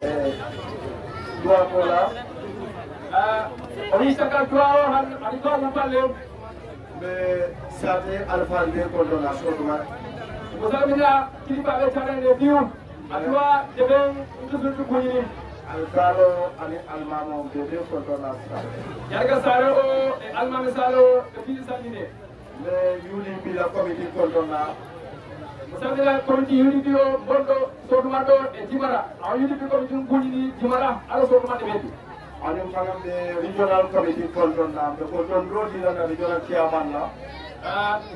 dua pola oni saka tuao han adiko mupalle be sate alfalde ko dona soduma musamina kilifa be channel review atwa deben ndudu kunyini alkalo ani almamo be ko dona sa yarga saro o almamo saro be sanine le UDP la committee ko dona musamina committee UDP o bondo soduma do e jimara a UDP committee kunyini jimara ala soduma de betu anim fangam de regional committee control na de control di la regional chairman la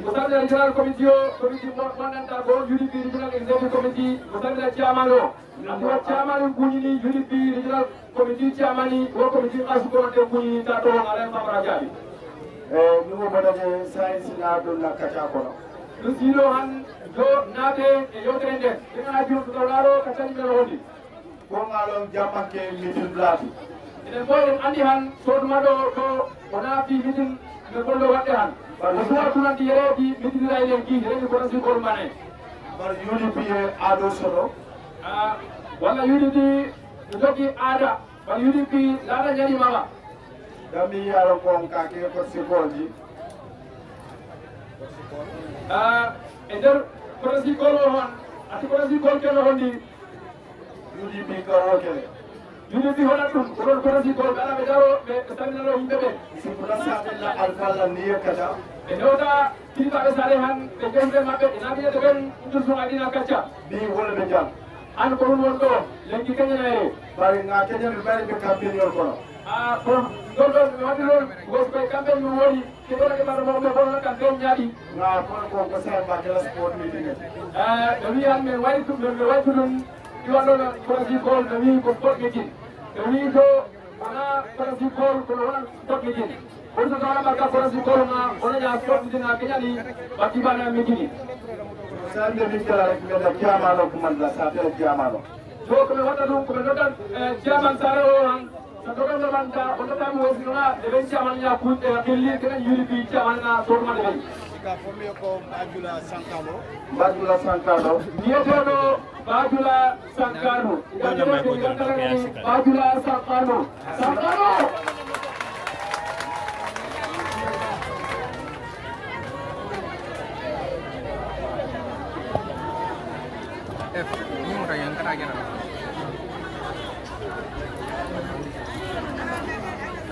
musamina regional committee o committee mandanta go UDP regional executive committee musamina chairman o atwa chairman kunyini UDP regional committee chairman o committee asu ko de kunyini ta to ngale famara jabi numo badaje science na do na kacha kono lusilo han do nate e yotrende ina ju to laro kachani me hodi ko ngalon jamake meeting blati ene boyen andi han soduma do ko ona fi meeting me gollo wadde han bar suwa tunanti yeredi meeting la len ki reni ko nasi ko mane bar UDP ado sodo wala UDP jogi ada bar UDP lada nyani mama dami yaro ko ka ke ko sikolji eder korasi kolo hon ati korasi kol kelo hondi UDP karo kele UDP hona tum korasi kol gara be daro be tamina himbe be sipura sabella alfalla niya kada enoda kilita be sare han be jombe mabbe ina be de ben tusu adina kacha bi wala be jam an ko wondo lengi kenya na bari na kenya be bari be campaign yor kono ko dodo wadiro go be campaign mo woni ke wala ke bar mo be bono campaign nyaadi na ko sa ba kala sport meeting dami an me wari tum be wari tum iwando na korasi kol dami ko sport meeting dami do ana korasi kol ko wala sport meeting ko so dara ba korasi kol na ona ya sport meeting na kenya ni bati bana meeting sande mi kala rek me da kiamalo ko man la sa te kiamalo so ko me wada dum ko me dodan kiaman sare o han dodan do banta on ta mo wesina de ben kiaman ya ku de kelli kana UDP kiaman na so ma de ka formé ko Bajula Sankaro nietono Bajula Sankaro Bajula Sankaro ini udah yang terakhir.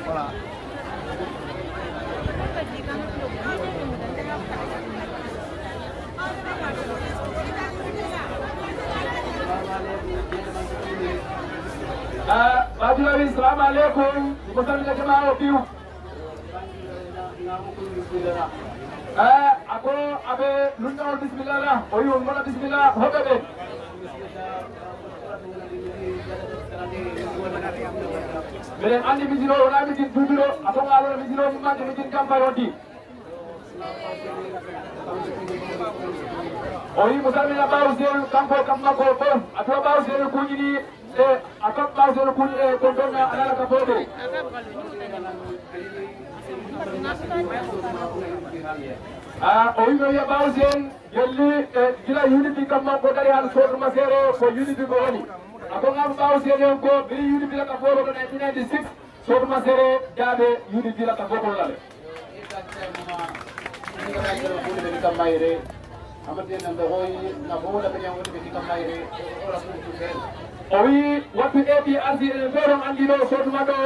Hola. Bajula assalamu alaikum musamila jamaa biu ako abe lunda bismillah la oyu mona bismillah hobe beren andi bijiro wala bijin dubiro ako ngalo bijiro ma ke bijin kamparodi oyi musamila bawsel kampo kamma ko bon atwa bawsel kunyini akap bawsel kunyi kondona alala kapobe oyi ya bawsel gelli gila UDP kamma ko dari han sodu masero ko UDP ko woni ako ngam bawsel ko biri UDP la kaporo ko 1996 sodu masere jabe UDP la kaporo la oyi watu APRC feron andino soduma do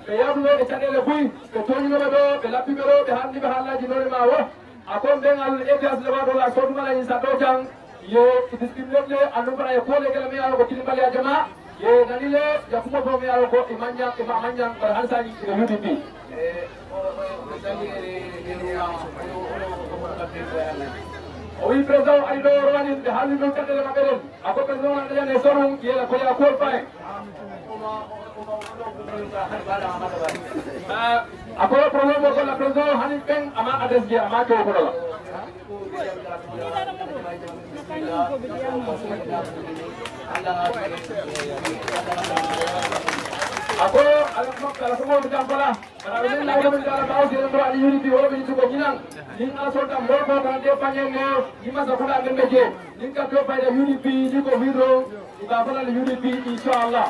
be yaduno e cadele buy be toñino do be lappibero be handi be halaji nore ma wo akon ben al APRC le wado la soduma la insa do jang ye discriminate anu para e pole kala mi alo ko kilimbali a jama ye nanile ya kuma bo mi alo ko imanja ke mamanja bar hansani ke UDP oyi président ay do rwani de hali do cadele maberen ako président andele ne sorum yela ko ya ko fay ako problème ko la président hani pen ama adresse je ama ko ko la ako ala kala ko mo dam bala ara min la min dala bawo sire do ali yuri bi wala bi ko jinan ni na so tam mo ko kan de panyen ne ni ma sa kula ngembe je ni ka to fayda yuri bi ni ko hiro ba bala yuri bi inshallah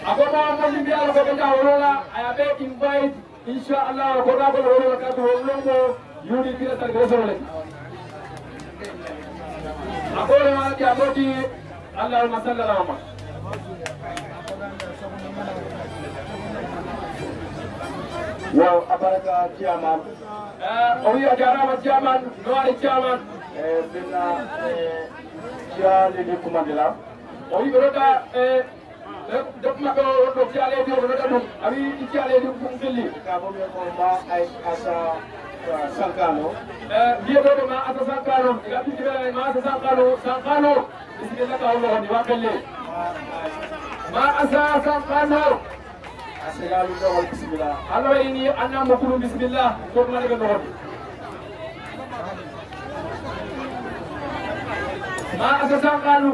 ako mo ni bi ala ko ka wala aya be invite inshallah ko da ko wala ka to longo yuri bi ta gresole ako ma ti aboti Allahumma salli ala Muhammad Wow, abaraka chairman. Owi ajarama chairman, noari chairman. Bina Charlie Kumandela. Owi berota dok mako do ciale di berota dum. Abi ciale di bungkili. Kabo me ko ma ay asa Sankano. Dia do ma asa Sankano. Gati dibela ma asa Sankano. Bismillah ka Allah ni wakelle. Ma asa Sankano. Asalamu alaikum bismillah. Allah ini anna mukulu bismillah. Ko ma daga no. Ma asa Sankano.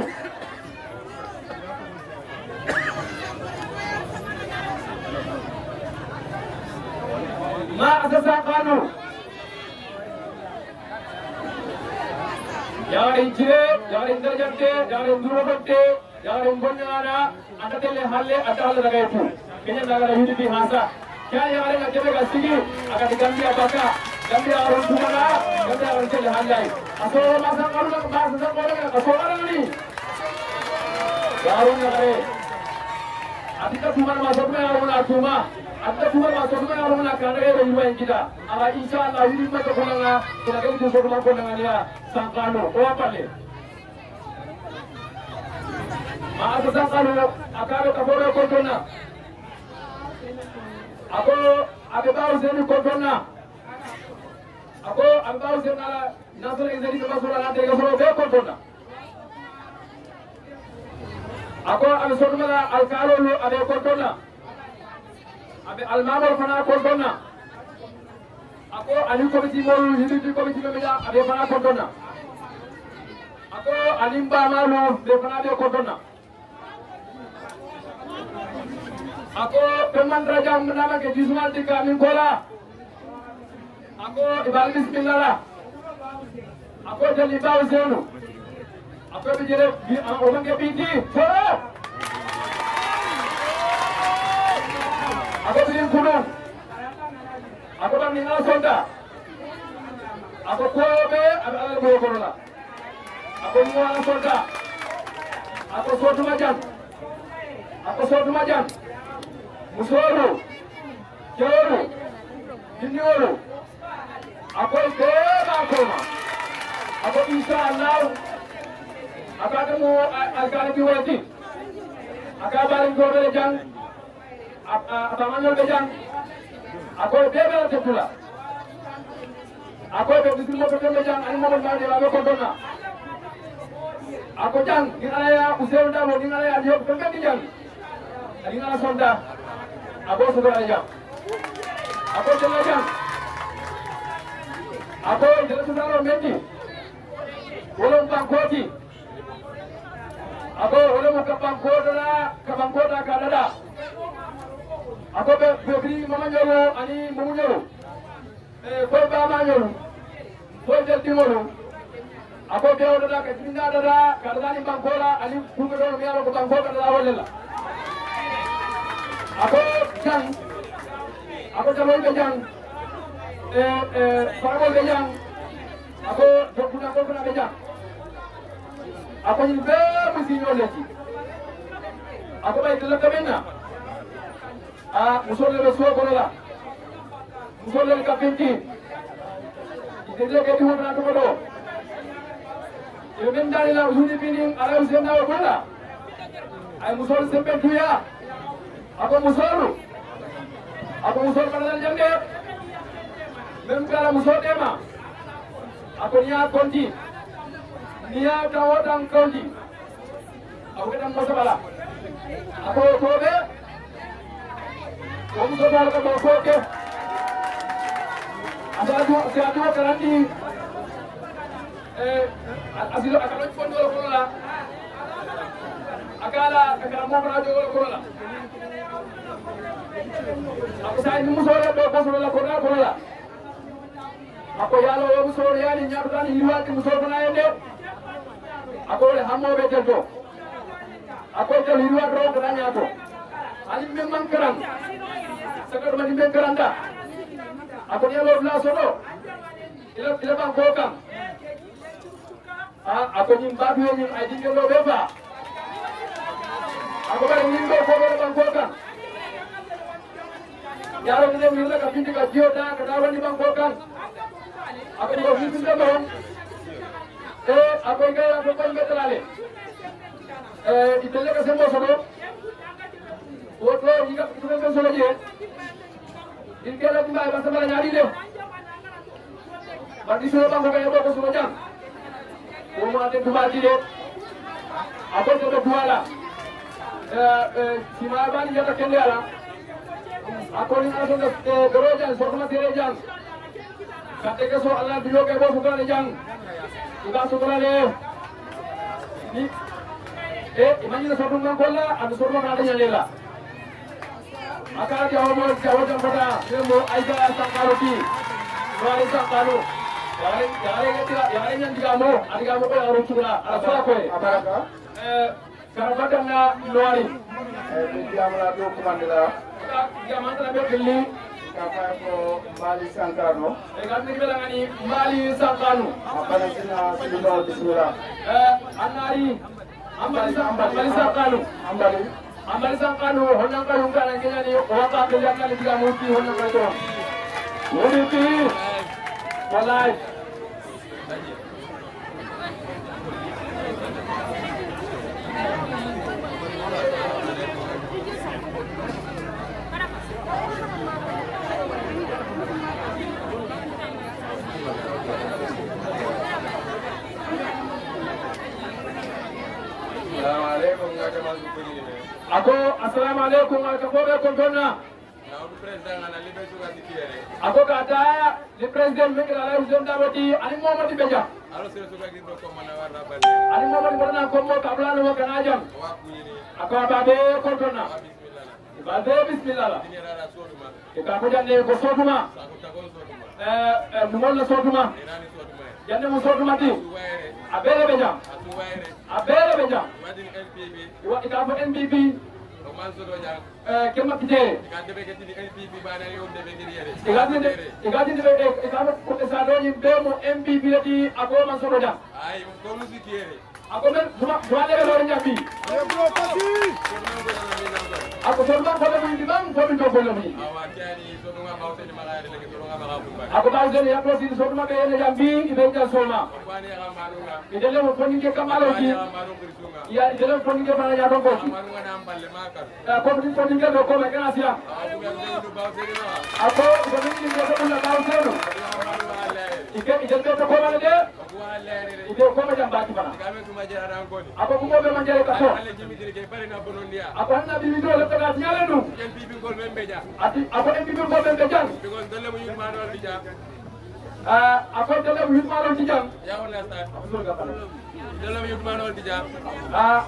Ma asa Sankano. Yarin jire, yarin darjante, yarin durobante, yarin bonyana, atatele halle atal ragaitu. Kenya nagara UDP hasa. Kya yarin agebe gasigi, agat Gambia baka, Gambia arun tumana, Gambia arun tele halle. Aso masa karu na masa sa karu na aso karu ni. Yarun nagare. Atika tumana masa kuma yarun na tuma. Atika tumana masa kuma yarun na kanare re yuwa kita. Aga inshallah UDP mata kunanga, kita kali tu sokuma kunanga niya. Sankano, apa le? Maaf Sankano, akabe kaboro kontona. Ako abau zeni kontona. Ako abau zena nasol izeni kabasura na tega soro be kontona. Ako abe sodumala alkalo lu abe kontona. Abe almamor fana kontona. Ako ali komiti molu hidup komiti meja abe fana kontona. Ako alimba malu defana be kontona. Ako peman raja menama ke jismal tika min kola. Ako ibal bismillah la. Ako jali baw senu. Ako bijere orang ke piti. Soro. Ako bilin kuno. Ako bang ningal sonda. Ako kobe abe alal bo kola. Ako ningal sonda. Ako sotu majan. Ako sotu majan. Musoro, Joro, Junioro, aku beba koma, aku inshallah, aku ketemu agak lebih wajib, aku baring kau bejang, abang bejang, aku beba sepula, aku begitu mau ketemu bejang, ani mau bermain di lagu kontona, aku jang, di area usia dah mau di area dia bukan di jang, di area sonda. Ako sudah aja. Ako jalan aja. Ako jalan sudah lo meti. Ulung pangkoti. Ako ulung ke pangkota kadada. Ako beri mama nyoro ani mumu nyoro. Ko baba nyoro. Ko jadi nyoro. Ako dia udah ke sini ada kadada ni pangkola ani kumero miaro ke pangkota ada awalnya. Ako jang, ako jalur bejang, parabol bejang, ako dokuna bejang, ako juga mesti nyoleci, ako baik dalam kabinnya, musuh lebih suah kola, musuh lebih kapinti, jadi kita cuma nak bodoh, ini dari lah uji pining, ada ujian dah bola, ay musuh sampai tuya. Ako musoro padahal jange même kala musoro dema ako niya konti niya tawodang konti ako kadang masabala ako kobe ako musoro ka koke asadu karanti asilo akalon kondo la la ka mo bra jogo ko la ako sai ni musore do ko so la ko na ko la ako yalo yo musore yani nyaatu tan hiwati musore na yende ako le hammo be jelto ako jel hiwat ro ko nyaako ali memang kerang sakar mani men keranda ako yalo la solo ila bang ko kam ako nyim babu nyim ay dingelo beba ako bare nyim do ko bang ko kam yaro ni dem la ka pindi ka jioda ka dawa ni bang ko kam ako ni ko hindu do ako ga ako ko ngetrale itele ka sembo solo woto yiga tume ko solo je ingela di ba sa bala nyari de bandi solo bang ko ga ko solo jam ko mo ate duma di de ako to duala sima bani jata kende ala ako ni aso dorojan sokma terejan kate ke so Allah dio ke bo sukane jang iba sukane ni imani na sotu ngam kolla adu sotu ngam adanya lela akara jawo jam pada nemo aiga sangkaruti wali sangkaru yare yang digamo adigamo ko aru chura asara ko aparaka karabata na loari diamla do kumandela diamantala be kelli kapa ko mali sankano gamni belangani mali sankano apana sina sido bismillah anari ambali sankano ambali sankano honna ka yunga na kenyani waka ke yanna li digamo ki honna ka to wodi wallahi ako assalamu alaikum ka ko be kontona ako kata le president me kala la zone dabati ani momadi beja ani momadi barna ko mo kabla no kana jam ako babe kontona babe bismillah ka ko janne ko sotuma mo la sotuma janne mo sotuma ti abere beja wa ika fa NPP kema kite igati de ikama ko sa do yimbe mo MPP lati ako man so do ay ko musi tiere ako men duma le lo nyambi ako so ma ko be ndi bang ko be do ko lomi ako ba jeni ya prosi so duma be ne jambi ibe ja soma idele mo foni ke kamalo ki ya idele foni ke bana ya do ko ko bi foni ke do ko me kana sia ako ibe ni ke do la ba seno ike idele ko ko mala de ide ko ma jamba ki bana ako ko be manjere ka so ako na bi do le ka nyale nu ati ako en bi ko be beja ako dele mu yutmaro ci jam ya wona sta dele mu yutmaro ci jam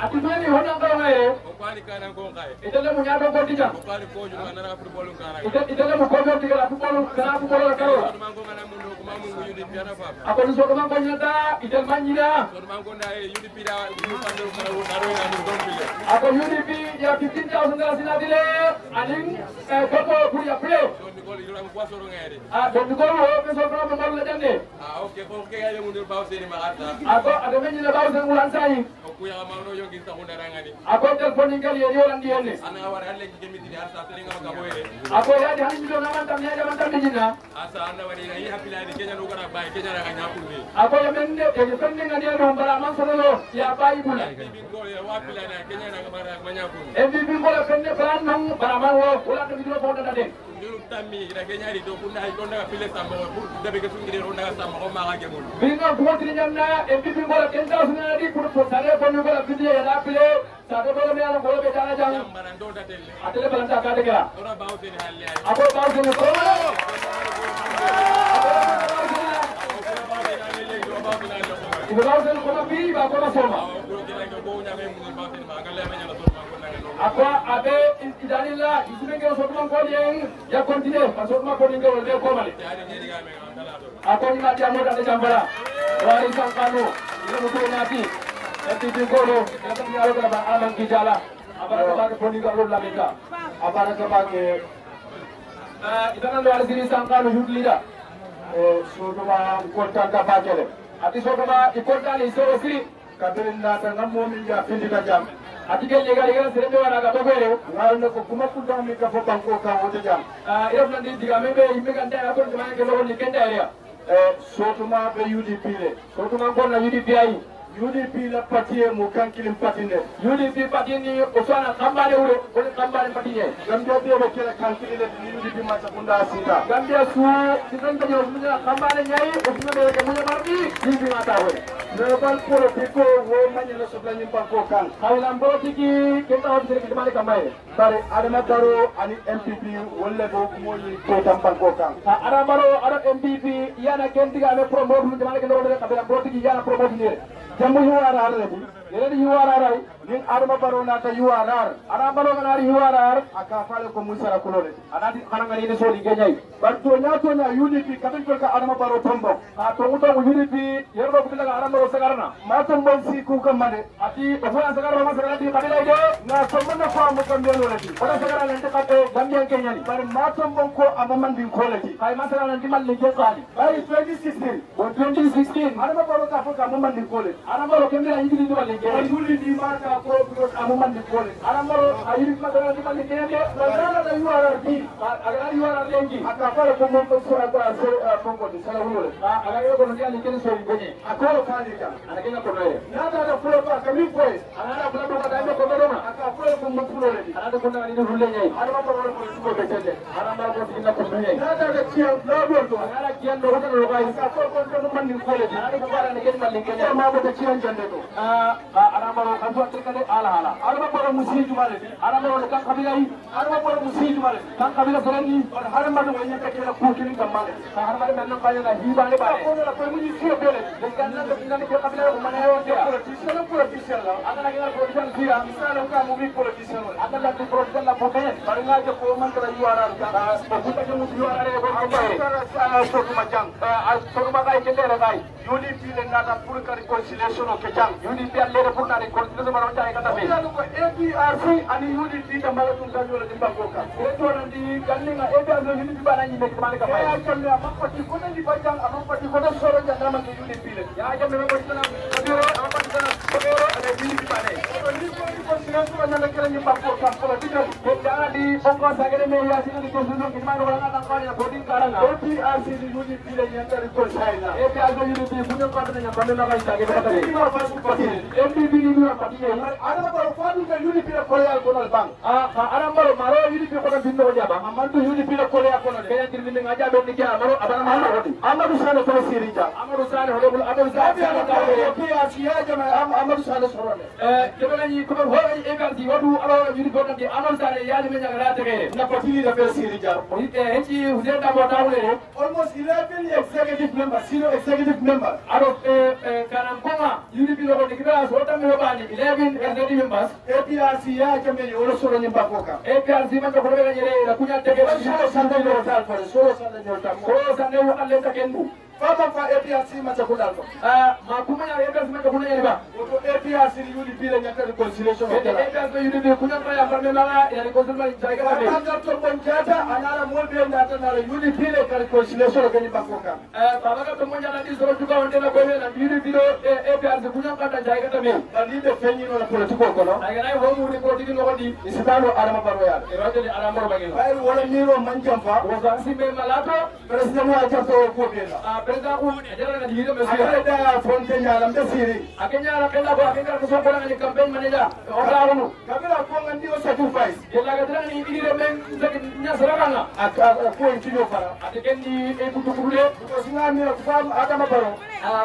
ati mani honna ko ngaye ko kwani kana ko ngaye dele mu nyaado ko ci jam ko kwani ko juma na football ngara dele mu ko joti la football kana football karo man ko ngana mundo ko mamu yudi piana fa ako ni so man ko nyata idel manjira so man ko nda yudi pida yudi pando karo karo ya ni don bile ako yudi pi ya 15000 dala sina dile aning ko pour ya play don ni ko yura ko so ro ngere don ni ko ho be so ko mo la jande okay ko ke ya mu baw seni ma hatta ako ado men ni baw sen ulan sai ko ya ma no yogi ta hunda rangani ako telefon ngal ye yolan di henne ana war halle ki gemi di arsa tele ngam ka boyre ako ya di hanji do ngaman tam ya jaman tam dijina asa ana wari yi hapila di kenya no gara bay kenya ra nya kulni ako ya men de e fenne ngani no bara man solo ya bayi bula bi ko ya wa pila na kenya na bara manya kulni e bi ko la fenne plan non bara man wo wala do video fo da de nduru tammi da kenya ri do kunna ay don da pile sambo pour dabe ke sungi de ronda sambo ko ma ga gemul bi no ko tri nyamna e bi ko la kenta sunna di pour sare ko no la video ya da pile sa do me ala ko be dana jang barando da telle atele balanta ka de kala ora baw sen halle ay ako baw sen ko ibu baw sen ko bi ba ko na soma ko ke la ko nya me mu baw sen ma ga le me nya la Apa abe idalila isume ke sotuma ko yen ya continue parce que ma ko ni ngol de ko male ako ni mati amoda de jambara wari sankano ni ko nati eti di golo ya tan ya ko ba aman ki jala abara ba ko ni ngol la beta abara ka ba ke itana lo alziri sankano hudlida sotuma ko tanta ba kele ati sotuma ikorta ni so siri kabin na tan ngamo mi ya findi ka jam atige lega serembe wana ga bogere ngalo ko kuma kunda mi ka fo banko ka wote jam ira blandi diga membe imbe kan da ko jama ke lo ni kenda area sotuma be UDP le sotuma ko na UDP ai UDP la parti mo kan kilim patine UDP parti ni osana kambale ure ko kambale patine gambia be be kala kan kilim le UDP ma ta kunda sita gambia su sitan ko yo munya kambale nyai osuna be ke munya mardi UDP mata ho Nobal politiko wo manya la sobla nyim banko kan khaylam politiki kenta ho bisere kemale kamay bare adama daro ani MPP wolle bo mo ni ko tam banko kan adama daro ada MPP yana kentiga ame promote mu jamale ke lorde kabila politiki yana promote ni jambu yuwarar lebu yere yuwarar nin adama baro na ta yuwarar adama baro na yuwarar aka fale ko musara kulole anati kananga ni so li genyai bar to nya UDP kabin ko ka adama baro tombo a to muto UDP yerdo ko daga adama baro sagarna ma tombo si ku kamade ati o fa sagarna ma sagarna di kabila ide na tombo na fa mo kambe lo lati wala sagarna lente kabe gambian kenyani bar ma tombo ko amaman din ko lati kay ma sagarna di mal le jekali ay 2016 adama baro ka fa ka amaman din ko lati adama baro kembe la yidi di wale ge yuli di marka ko amaman din ko lati adama baro ayiri ma sagarna di mal le ge la da yuara di agara yuara lengi aka fa ko mo ko sura ko bongo di sala hulole aga yo ko ndi ken so ngene akolo kali ka ana kenya ko noye nada da fulo ba kami koy ana da fulo ba da ko do ma aka fulo ko mo fulo le ana da ko na ni hulle nyai ana ma ko ko be tede ana ma ko dinga ko nyai nada da ciya do do ana da ciya do ko ga isa ko ko man ni ko le ana da ko bara ne ken malin kenya ma ko ciya jande do ana ma ko to atrikale ala ala ana ma ko musi jumale ana ma ko kan kabila yi ana ma ko musi jumale kan kabila ferani har ma do nya ka kela ku kin kamale har ma men no kaya na hibale ba ko la ko mu ni siyo bele de ganna do ngani ko kabila ko mane yo de politician la ana la ngala politician siya misala ko mu bi politician la ana la politician la boten bar nga je ko man kala yuara ka ko ta mu yuara re ko ba so ko ma jang so ko ma kay ke dere kay UDP le ngata pour ka reconciliation o ke jang UDP alle re pour na reconciliation ma ta ka ta be ko APRC ani UDP ta mala tum ka yo le dimba ko ka e to na di ganni nga APRC UDP ba na ni me ka male ka ba ya kan ma pati ko ni bajang ama pati ko soro janga ma ke UDP le ya jam me ko tana adiro ama pati tana ko ale UDP ba ne ko ni ko sinan ko na le kala ni ba ko ka politika ko dara di bongo sagere me ya sini ko suno ki ma ro na ta ko ya bodin karanga APRC di UDP le nyanta ri ko saina APRC UDP bunyo ko na nyamba na ga sagere ka tare ma fa su pati MPP ni ni pati ye ana ko fa du ka UDP le ko ya ko na bang ana maro UDP ko na bindo jaba amandu UDP le ko ya ko na kaya tirminde ngaja be ni ja maro abana ma hodi amadu sane ko sirija amadu sane hodo bul amadu sane ko ya siya jama amadu sane sorone kebela ni ko ho e gardi wadu alo UDP ko na amadu sane ya ni me nyagala tege na patili da be sirija henci hude da mo tawle almost 11 executive members senior executive members aro kanam konga UDP ko ni kibela so ta me bani 11 executive members APRC ya jama ni wala soro ni bakoka APRC man ko be nyere da kunya tege so sande no tal for so sande no tal so sande wo alle ta kendu Papa fa APRC ma ta kudal ko ma kuma ya APRC ma ta kuna yeba to APRC UDP le nyaka reconciliation ko APRC UDP kunya ba ya farme mala ya reconciliation jaiga ba anga to bonjata anara molbe ndata na UDP le reconciliation ko ni bakoka baba ka to monjata di soro tuka onte na ko na UDP lo APRC kunya ka ta jaiga ta me bali de fenyi no la politiko ko no ay nay ho mu ni politiko no di isitano arama baro ya rajali arama baro bagino ay wala miro manjam fa wo ga simbe malato president wa jato ko bela president ko jara na diga me sira da fonte nyalam de siri akenya la kala ko akenya ko so ko na campaign manager o la wono kabila ko ngandi o sacrifice yalla ga dran ni digire men nya saranga ko intino para atekendi e butu kule ko singa mi ko fam adama baro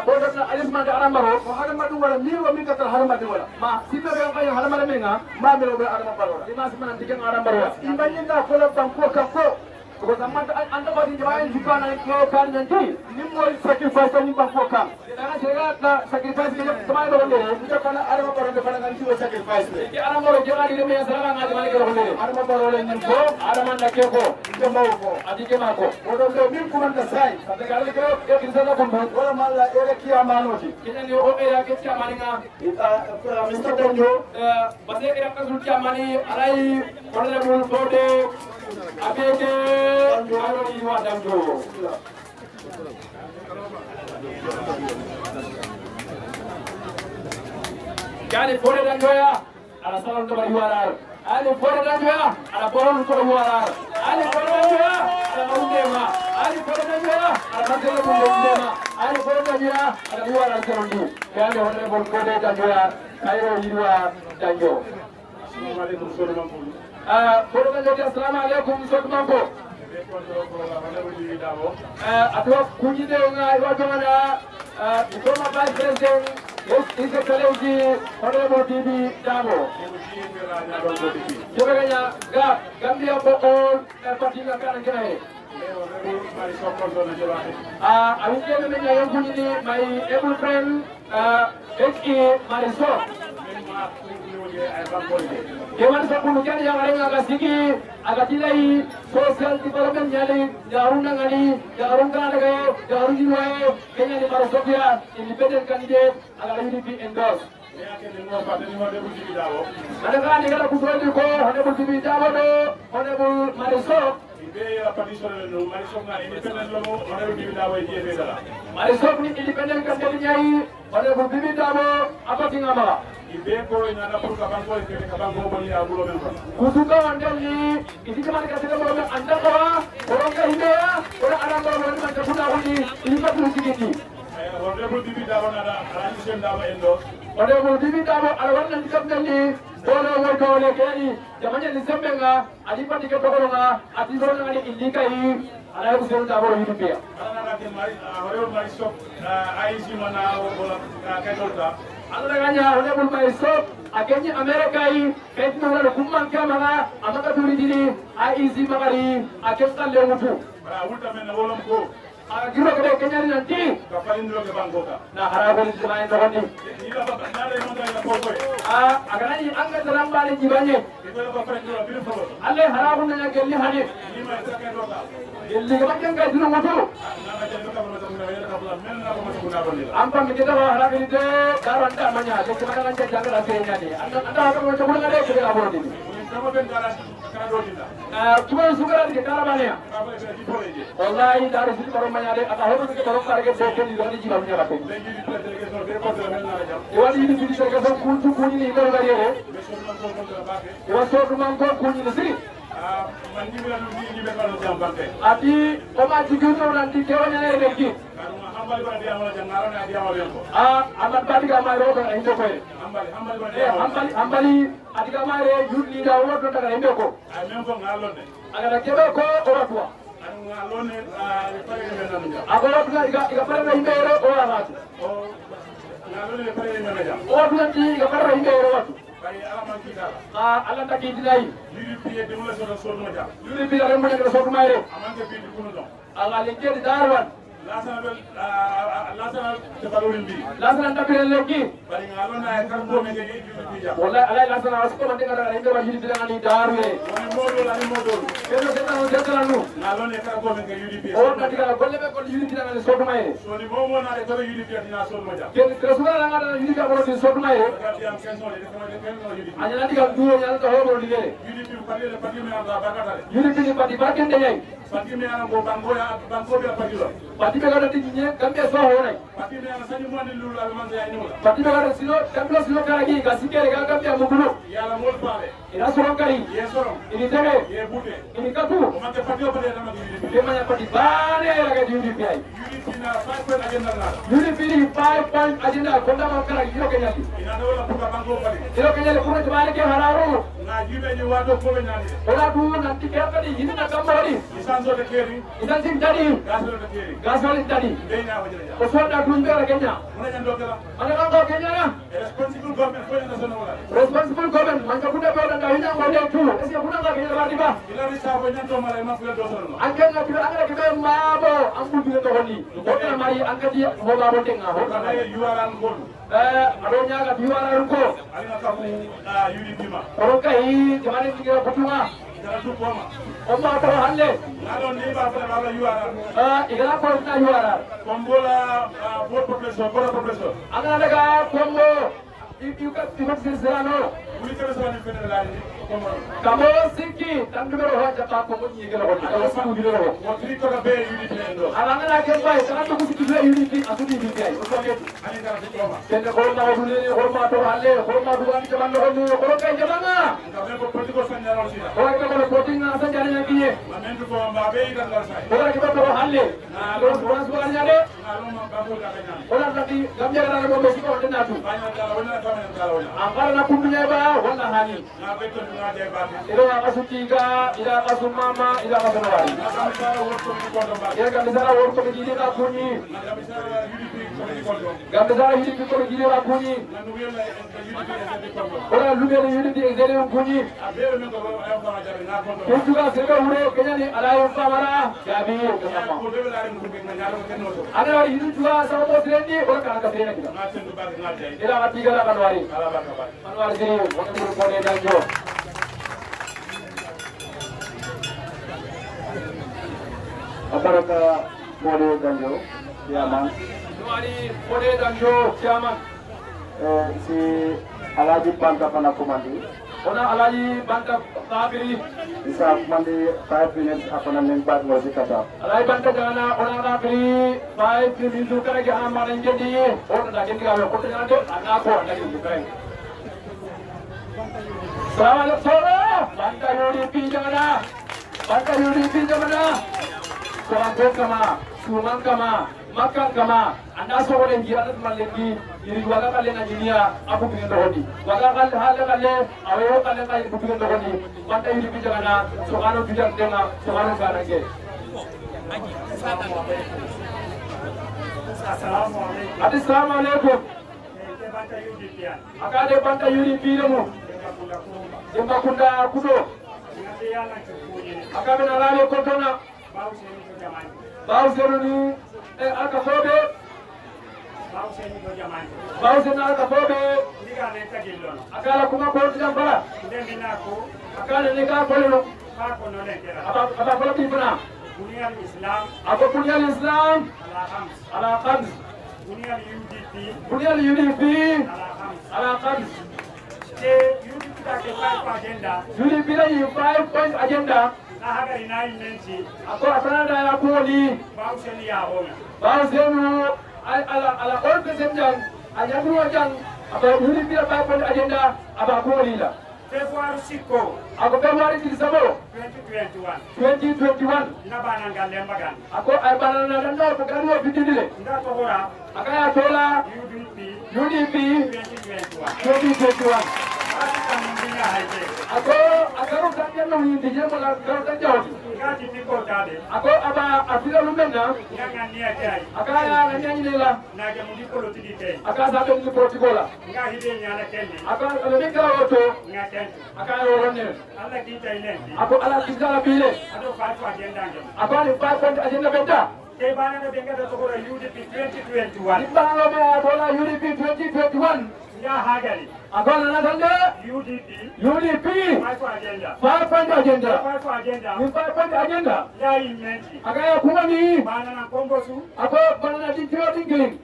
bodo na alisman da adama baro ko adama du wala mi wa mi ka harama de wala ma simbe be ko harama de menga ma me lo be adama baro di ma simana diga adama baro imbanyi da ko la banko ka ko ko samanta anda badi jamaen jikana ko kan nanti nimmo sacrifice ni bafoka dana sega na sacrifice ni samay do ndere ni kana arama ko ronde fana kan ci sacrifice ki arama ro jega di me sala nga di mani ko ronde arama ko ronde ni ko arama na ke ko ke maw ko adike ma ko do do min ko man da sai ta ga le ko e kinsala ko wala malla e ki amanoti kinani o e ya ke ki amani nga Mr. Danjo base e ka sul ki amani alai honorable bode abeke aro iwa Danjo Kali bode Danjo ya ala salon to bari warar ali bode Danjo ya ala boron to warar ali bode Danjo ya ala undema ali bode Danjo ya ala mandele ko undema ali bode Danjo ya ala warar salondu kali honorable bode Danjo ya kairo iwa Danjo assalamu alaikum assalamu alaikum sokmanko atwa kujide nga iwajona former vice president His Excellency Honorable TV Damo joganya ga Gambia ko all party nga kana kene awije me nyayo kujide my able friend HE Marisol Kewan sepuluh kali yang lain agak sigi, agak tilai social development nyali, jarung nangani, jarung kan ada kaya, jarung jiwa, kayaknya di Marosopia, independent candidate, agak UDP endorse. Ada kan negara kusuran itu ko, Honorable TV Jawa do, Honorable Marisol. Marisol ni independent candidate nyai, Honorable TV Jawa, apa tinggal kusuka wandeli isi kemana kasih kamu anda kawa orang kahimea orang orang orang macam punya ini perlu sedikit. Honorable TV Dabo alawan nanti kembali bola warga oleh kini zamannya Desember adipan tiga tokoronga adipan ngani indikai ala kusuran Dabo hidup dia. Honorable Marisol IC mana bola kaitolta. Anuraganya Honorable Marisol akhirnya Amerika ini kaitnya orang hukuman kiamana amaka turi dini IEC magari akhirnya lewutu. Ulta mena bolom ko. Kira kira kenyari nanti. Kapalin dulu ke Bangkok. Nah harapan itu main tahun ini. Iya bapak nada yang mana yang kau. Agar ini angkat dalam balik jiwanya. Itu bapak friend dulu biru follow. Allah harapan yang gelli hadir. Lima itu kan roda. Gelli kebanyakan kau dulu mutu. Nama jadi kita bersama dengan yang kapulan. Mana aku masuk guna beli. Ampam kita bawa harapan itu daruan damanya. Jadi kebanyakan jangan rasanya ni. Anda akan macam mana ada kita abon ini. Kamu bentar cuma suka di cara mana ya? Wallahi dari situ baru menyadari atau harus kita baru target beken di dalam jiwa punya apa? Iwan ini jadi sergasa kunci kunci ini itu dari ya? Iwan so rumah kau kunci di sini. Ati koma jiguno nanti kewanya lagi. Amat tadi kamar orang itu kau. Hambali adiga mare yudli da wodo daga hembe ko agara kebe ko ora tua ngalone pare ni menanja agara tuna iga pare na himbe ro ora watu ngalone pare ni menanja ora tuna ti iga pare himbe ro watu bari alaman kidala ala ta kidilai yuri piye de mulla so so moja yuri piye re mo ngara so maire amanke bi kuno don ala le kedi darwan lasana tebalolin bi lasana tapire legi bari ngalona e karbo me ge yuri wallahi alai lasana wasko mande ngara inde wa yuri dina ni darwe woni modol kero setanu ngalone e karbo me ge yuri bi o tati kala golle be ko yuri dina ni sodu maire soni momo na re to yuri bi dina sodu moja ken tresura na ngara yuri ka bolo di sodu maire am kenso de ko de ken no yuri anya nati ka duwo nyal to hobo di gere yuri bi pati me anda bakata yuri bi pati bakende nyai pati me ana go bango be pati lo pati be kada tinye Gambia so hore pati me ana sanyu mwandi lulu la manze ya nyula pati be kada silo Gambia silo kara gi gasikere ga Gambia mugulu yala mol pare ina soron kari ye soron ini tebe ye bute ini katu o mante pati o pati na magi ke manya pati bane la ga yuri pi ay yuri pina 5 point agenda na yuri pini 5 point agenda konda ma kara yo kenyati ina do la puka bango pali yo kenyale kuna tibale ke hararo na jibe ni wato ko be nyani ora du na tikya kadi yini na kambari isanzo de keri isan sin tadi gasol tadi deina wajira ko sonda dun be la kenya muna nyando kala ana ko kenya na responsible government ko na zona wala responsible government man ka kuda be da hina ngode tu esi kuna bi ba di ba ila ni sa ko nyanto mala ma fu do solo angka ngati be mabo ambu bi to honi ko mari angka di ho ba bote nga ho kana yuara ngol ado nyaga yuara ko alina ka fu yudi bima ko kai jamane digira futuma dara du poma omma to halle na don ni ba fa bala yuara igala ko na yuara kombola bot population angana daga kombo iuka silsilano uli kere so ni fene la ni kombo kamo sinki tandumero ho jata ko mo nyigala ko ala sabu bi ro mo tri ko be yudi tendo alangana ke bay kana to kusi tuwe unity asudi bi gay o soke ani dara du poma tende ko ma o dule ko ma to halle ko ma du an jaman ko ni ko kay jamanga ngabe ko politiko sanjaro sida ko ay ko voting na sa jani ngiye ma mendu ko ma be idan la sai ko ay ko to halle na ko suara suara nyade na lo ma ba ko da kanya ko na tati gamja na ko be ko na tu banya dara wona ka men dara wona angara na kundunya ba wala hani na be to na de ba ilo akasutiga ila akasumama ila akasawari na ka misara worto ni ko do ba ya gamizara worko be jidi na kunyi na ka misara yudi ko ni ko do gamizara hidi ko jidi na kunyi na nu yella yudi ko ko do ora lugere unity exere kunyi abe men ko ay ko jabe na ko do kuntuga sebe hure kenyani alayo famara gabi ya ko de la rim ko be na nyaro ko no do ana wari hidu juga sama bos rendi ora kana ka sene kita na tendu ba na tay ila atiga la kanwari ala ba ka ba kanwari diri wona buru ko de danjo aparaka mode danjo ya man kanwari ko de danjo chairman si alaji banta pana komandi ona alaji banta kabiri isa komandi 5 minutes apana men part mo dikata alaji banta jana ona kabiri 5 minutes kare ga amana ngendi ona da ngendi ga ko tana do ana ko ana ngendi kare Assalamualaikum banta yuri pinjana Kurangko kama, suman kama, makan kama, anda seorang jiran malegi, diri waga kalian ajinia, aku pengen dohoni. Waga kalian, ayo kalian aku pengen dohoni. Mantai hidup jangan, soalnya tidak dengar, soalnya sekarang ke. Assalamualaikum. Akade banta yuri piramu. Jemba kunda kudo. Akabe na lale kontona. Bausenu ni alkafobe. Bausenu alkafobe. Akala kuma konti jambala. Akala nika koleno. Apa kola kifuna. Apa punyal Islam. Ala khams. Punyal UDP. Ala khams. UDP la 5-point agenda. Ako asana da ya koli Bausenu ala all president anyadu wajan aba yuri bila 5-point agenda aba koli la February 6 ako February 17 2021 nabana ngalembagan ako ay banana dando ko gano bidile ndatohora akaya tola UDP 2021 ako akaru tanya no hindi je mala karu tanya ngati tiko tade ako aba afila lumena nganga nia kai akaya nanya nila naga mudiko lotidite akaza to ni protikola nga hide nyana kenne aka aloneka woto nga tentu akaya woronne alla kita ilendi ako ala kizala bile ado fatu agenda ngem ako ni 5-point agenda beta ke bana na benga to ko UDP 2021 ibalo me abola UDP 2021 ya hagari ako na dande UDP 5-point agenda ni 5-point agenda ya imenti akaya kuma ni bana na kombosu ako banana dintiro dingiling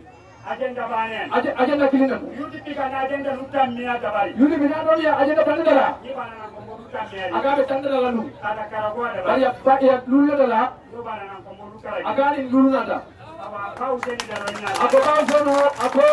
agenda banen agenda kilinan UDP kana agenda lutan miya tabari UDP na do ya agenda tandala ni bana na kombo lutan miya akabe tandala lanu kada karagwa da bari ya lulu dala do bana na kombo lutan akani lulu nada aba kauseni da ronya ako bausonu ako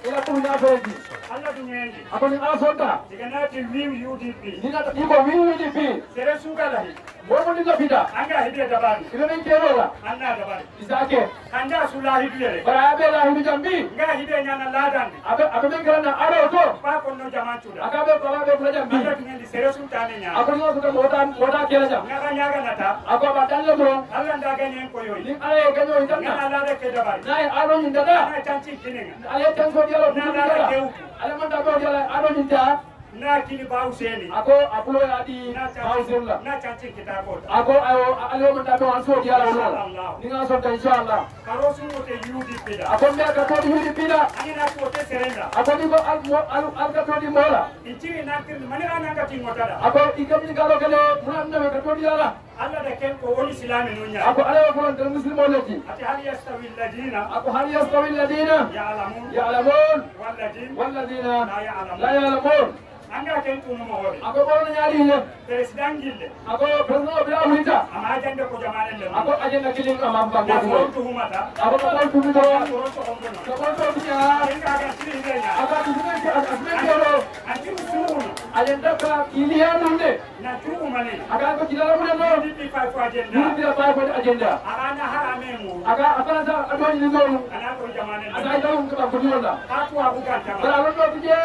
ila punya beji alla dunyendi ako ni asonta diganati view UDP nina iko UDP sere sugala bomo ni lapida anga hide tabari ile ni kerola anna tabari isake anda sulahi dile barabe la hindu jambi nga hide nyana ladan abe mengrana aro to pa konno jamantuda akabe barabe la jambi anda dunyendi sere sutane nya ako ni suka moda kela jam nga nyaga nata ako badalle bro alla ndaga nyen ko yoy ni ale ganyo nga hindana lada ke tabari nai aro hindana na tanti kinenga ale tanso dialo na lada ke ale manda ko dialo aro hinda na kili ba Hussein ako apulo ya di hausulla na chanci kita ko ako ayo alo mun tabe wan so diala wala ni nga so ta inshallah karosu wote UDP da ako me ka to UDP da ani na ko te serenda ako ni ko al ka to di mola injiri na kin mani ana ka tin wata da ako ikam ni galo kale mun na me ka to diala Allah da ken ko woni islami nunya ako ala ko tan muslimo lati ati hal yastawi alladina ako hal yastawi alladina ya'lamun walladina la ya'lamun anga ken tunu mo wori ako ko nyaari le president gille ako president bi awita ama ajande ko jamane le ako ajenda kilin ama bango ko ko tuhumata ako ko tunu do ko ko biya inga ga kilin le nya aka tunu ke asmen ko ati musulun ajenda ka iliyan nde na tumu mane aka ko kilala mo no di fa ko ajenda di fa ko ajenda ana harame mu aka afana sa adoni ni zo ana ko jamane le aka jawu ko ko nyola aku abu kan jamane bara lo do bije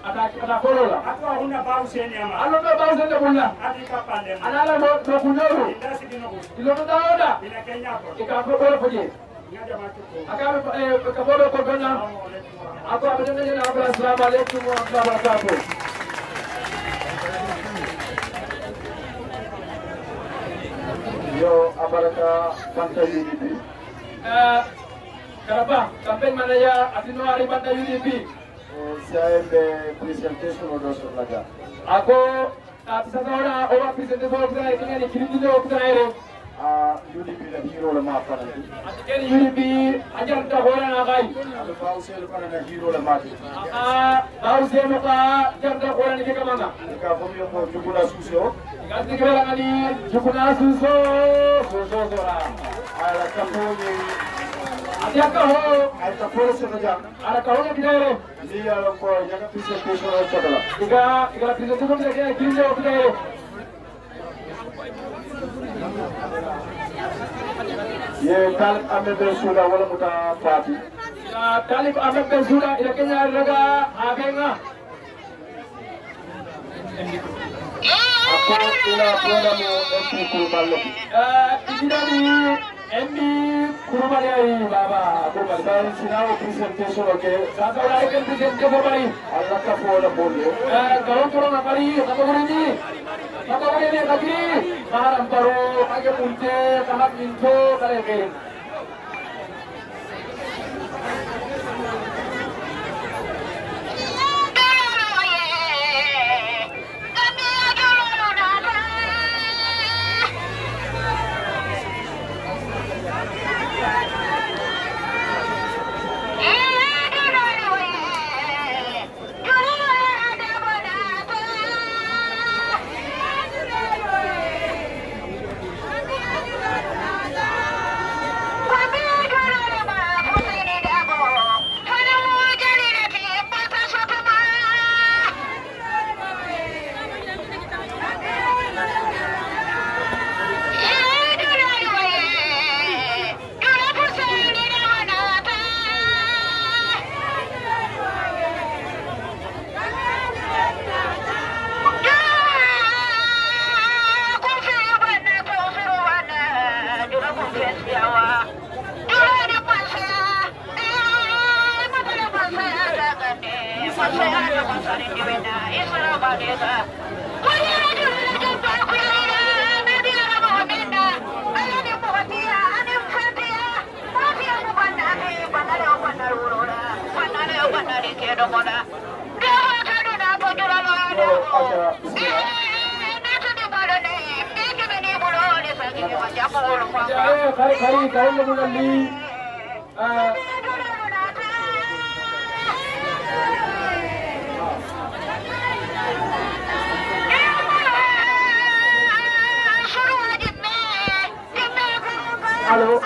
ata ko lo aku ahuna ba Hussein ama alo do ba Hussein bulla ati kapande anala mo do kunyoru indasi dinogo ilo do daoda ina Kenya ko ika ko ko foje ngaja ma ko aka ka bodo ko gona ako abadana jena abra assalamu alaikum wa rahmatullahi wa barakatuh yo abaraka banta UDP karaba campaign manager atino ari banta UDP saya be presentation odo soraja ako sasa ora owa presentation odo kaya kini kirindi odo kaya UDP la hero la ma fana atikeni UDP ajar ta hora na gai ado bausel fana na hero la ma bausel no ka jar ta hora ni ke kamanga ka fomio mo jukuna suso ganti kala ngani jukuna suso suso sora ala kaponi adia ka ho ay ta pore se naja ala ka ho ni dere ni ala ko jaga presentation odo kala iga presentation de ke kirindi odo kaya ye Talib Ahmed Bensouda wala muta Fati Talib Ahmed Bensouda ila Kenya raga abenga ako ila program MP Kurubale ibidani MP Kurubale ai baba Kurubale bari sinao presentation oke sasa ora ikan presentation bari Allah ka fola bolle garon toro na bari kamurini Pagawin niya lagi, maharap paro, kaya punte, kahap minto, kalagin. Kari kaum mengalami halo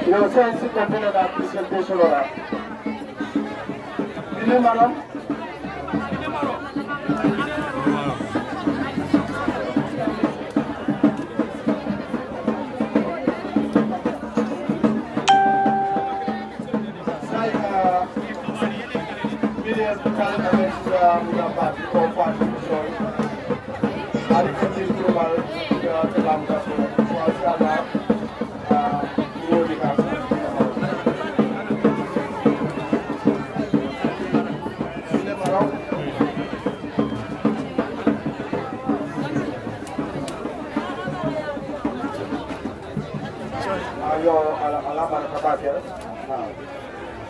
Yo sé si comprende la presentation ahora. Dile, madam.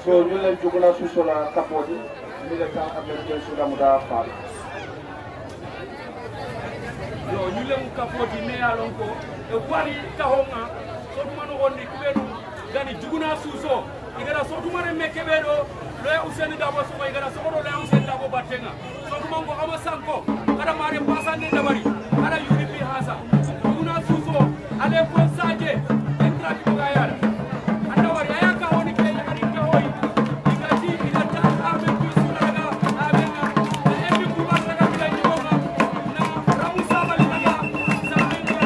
So ñu leen jugula su sola kapoti mi le ka américain su da muda fa yo ñu leen kapoti me alon ko e wari ka honga so tuma no wonni kubedu gani juguna suso igara so tuma ne mekebedo lo ya useni dabo so igara so do la useni dabo batenga so tuma ngo ama sanko kada mare pasande dabari kada UDP hasa juguna suso ale ko saje entra ki ko yara anda wari ayaka honi ke ari ke hoyi igati igata ame ku sulaga abenga ebi ku basaga bila nyonga na ramusa baliga sabenga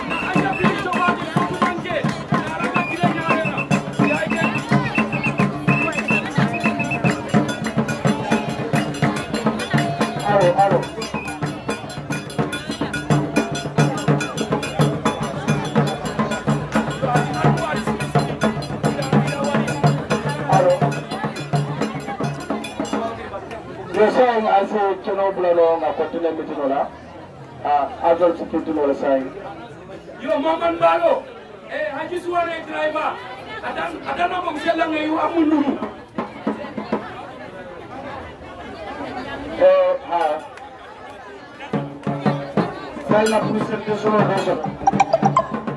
na aya bi to wadi ku manke na raga bila nyanga ya ike aro Yo saying as a Chernobyl along a continent mitinola, as well security no saying. yo maman balo haji suwane driver adana mo sella ngayu amulu Well, la presentation of Rosa.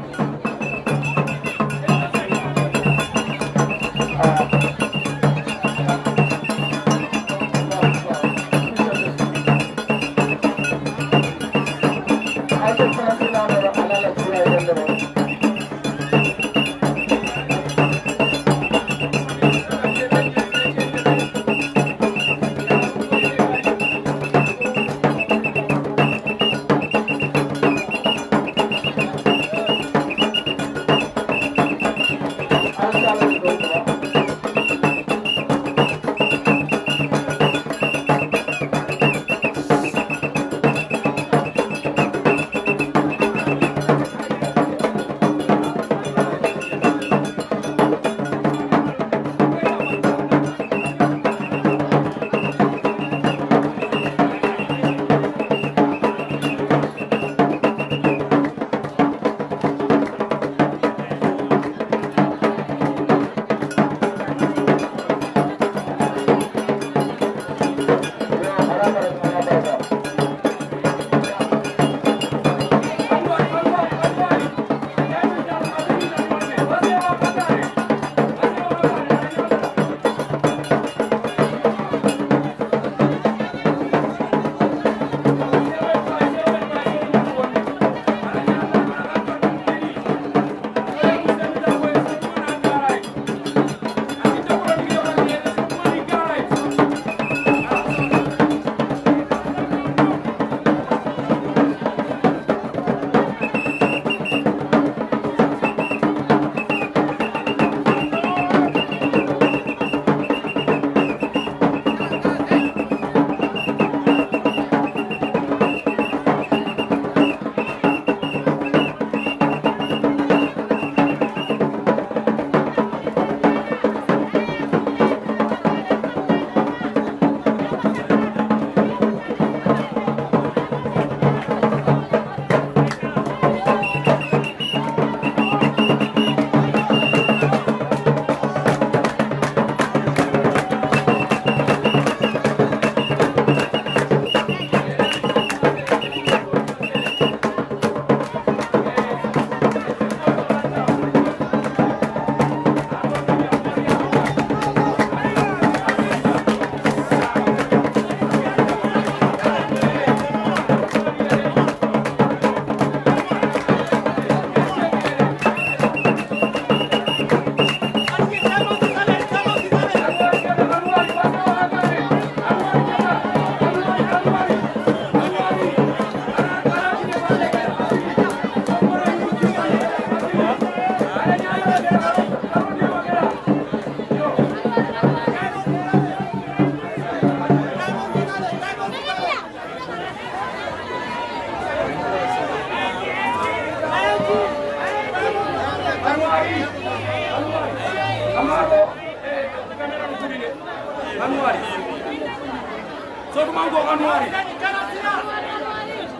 sotu man ko anuari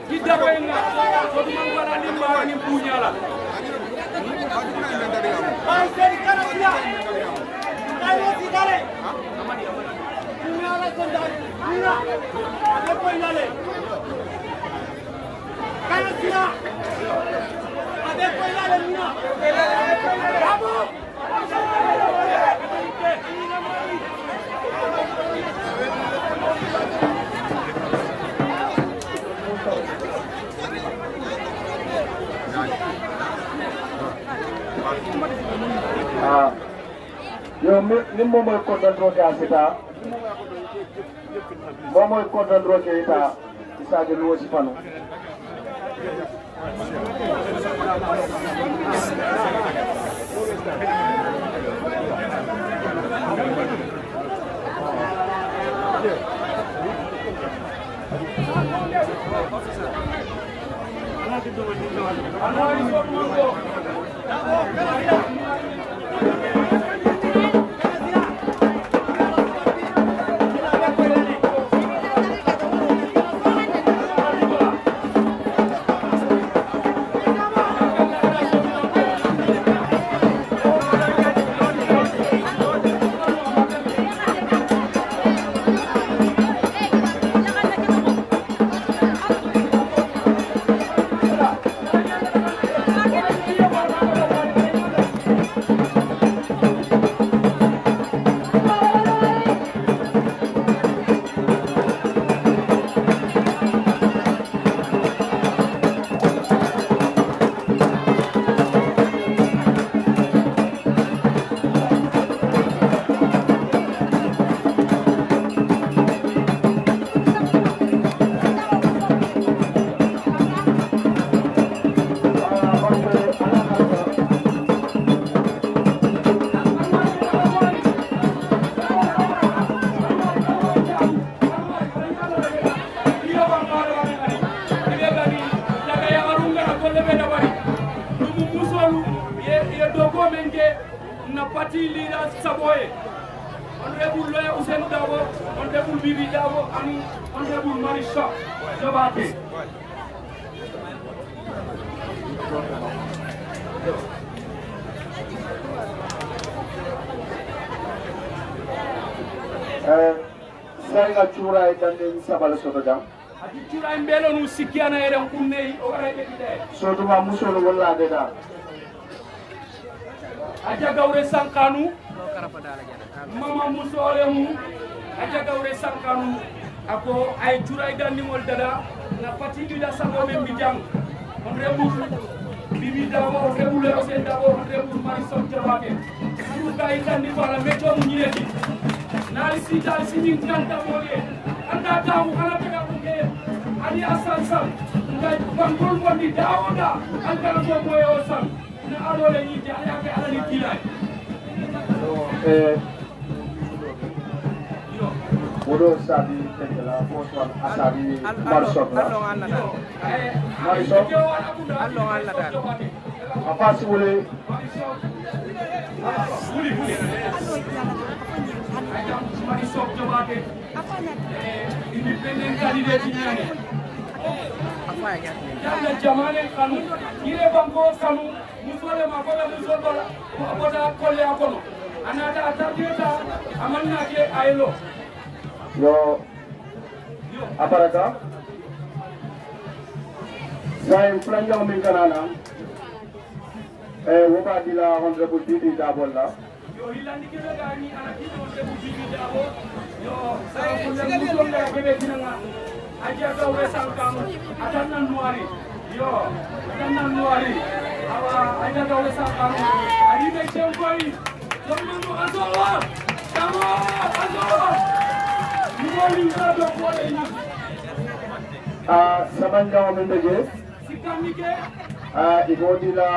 ki dawenga sotu man ko ala limba ni punyala ay sen kanatia ayo sidare punyala sondari mira ade ko ilale kanatia ade ko ilale mira bravo yo ni momoy kodandro ke asita momoy kodandro ke ita isaje luwo sipano na parti lira saboye honorable Loya Ousainou Dabo honorable Bibi Dabo ani honorable Marisha Jabate Sanga chura itande sabala soto jam ati chura mbelo nu sikiana ere kunne o ara bekide soto ma musolo wala de da aja gawre sankanu mama musole mu aja gawre sankanu ako ay chura gandi mol dada na pati bi da sango men bi jang on rebu bibi dabo rebu le Ousainou Dabo rebu Marisha Jabate anu kay gandi fala meto mu ñeti nali sita sini nganta moye anda tamu kala pega bunge ali asan sam ngai bangol mondi dawoda anda ko moyo sam na adole ni jaya ke ala ni kilay Odo sabi tekela poswan asabi Marisha Marisha allo alla dal apa si boleh Marisha Jabate independent candidate ñane apa ya yalla jamane kanu ire banko kanu musole ma ko musol bala ko da kolle akono anata atatieta amanna ke aylo yo aparata saya pelanja min kanana woba dila honorable Bibi Dabo la yo hilandi ke gani ana kito de Bibi Dabo yo sa ko le musol le bebe tinanga aja ka we sankam atanna nuari yo atanna nuari awa aja ka we sankam ari be chempoi somanu azola kamo azola ni mo do ko le ni samanja min beje sikamike igodi la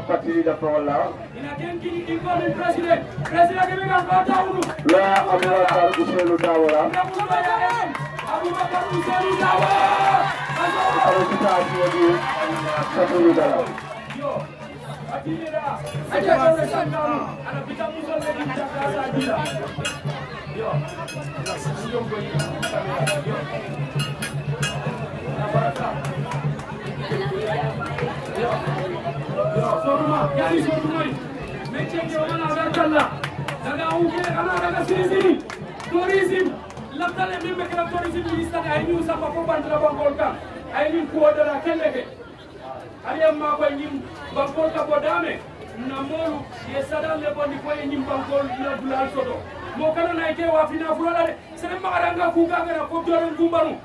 parti da prola ina denki incoming president ke be ga ko tawru la Abubakar Ousainou Dabo la Abubakar Ousainou Dabo kalau kita di satu dala yo atinira aja ko resanga ana bita musol le ni takasa dira Soruma, yani sorumay. Meche ke wana agarkalla. Daga uke kana daga siri. Tourism, labdale membe kala tourism minister ay ñu sa ko bandra bangol kan. Ay ñu ko dara kelleke. Aliyam ma ko ñim bangol ka bodame. Na molu ye sadal le bondi ko ñim bangol na dulal sodo. Mo kana na ke wa fina fulala de. Sere magaranga ku ga ngara ko doron gumbaru.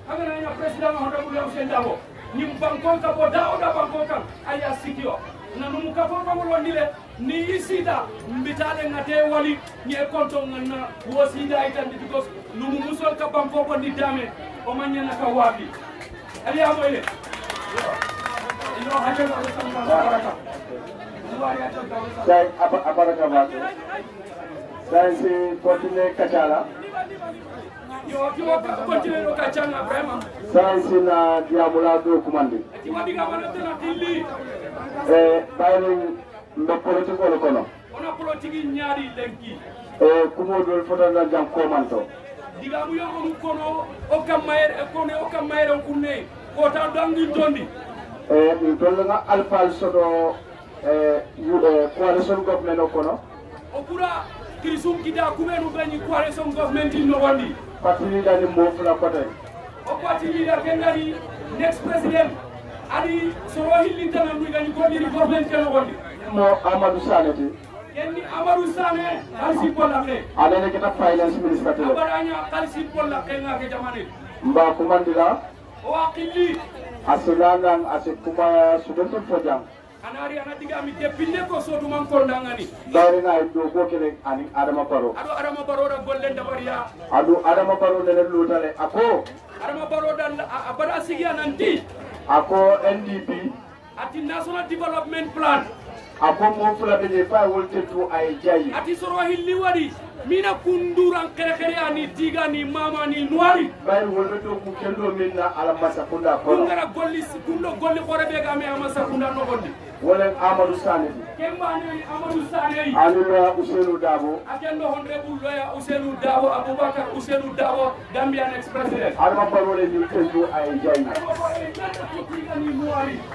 Aga na nya president honorable Hussein Dabo. Ñim bangol ka boda o da bangol kan ay asikio. Na numu ka fo bangol wondile ni isida mbitale ngate wali nye konto ngana wosida itandi because numu musol ka bangol bondi dame o manya na ka wabi. Ali amoyle. Ino haje ko sama baraka. Sai abaraka ba. Sai si continue kachala. Yo continue no kachanga vraiment. Sai si na diamula do kumandi. Ti wadi ga wana tena dilli. Bayni mbe politique wala kono. Ona politique ñaari lenki. Kumo do foto na jam ko manto. Diga mu yogo kono o kam mayre kunne ko ta dangi tondi. Ntolla nga alfal soto coalition government kono. O kura kirisum kida kumenu bani coalition government no wandi. Parti dani mo fula kote. O parti leader kendari next president ali so hilli tan mi gani ko diri government no wandi. Mo Amadou Sané ti. Yenni Amadou Sané alsi pollagne. Adene kita finance minister tele. Abaranya alsi pollagne ngake jamane. Mba kumandila. O akili Asilangan asikuma sudentul fojang. anari anadiga mi depinde ko sotu man ko ndangani. Dari na do ko kele ani Adama Barrow. Ado Adama Barrow da golle ndabariya. Adu Adama Barrow ne lutale ako. Adama Barrow dan abara sigia nanti. Ako NDP. Ati National Development Plan. Ako mo fula de fa wolte to ay jayi. Ati soro hilli wadi mina kunduran kere ani diga ni mama ni noiri. Bay wolbe to ku kendo minna ala masakunda ko. Kungara golli kundo golli khore be ga me amasakunda no gondi. Wolen Amadou Sané. Kemba ni Amadou Sané. Alula Ousseynou Dabo. Akendo honorable lawyer Ousseynou Dabo Abubakar Ousseynou Dabo Gambian ex-president. Adama Barrow le ni kendo ay jayi.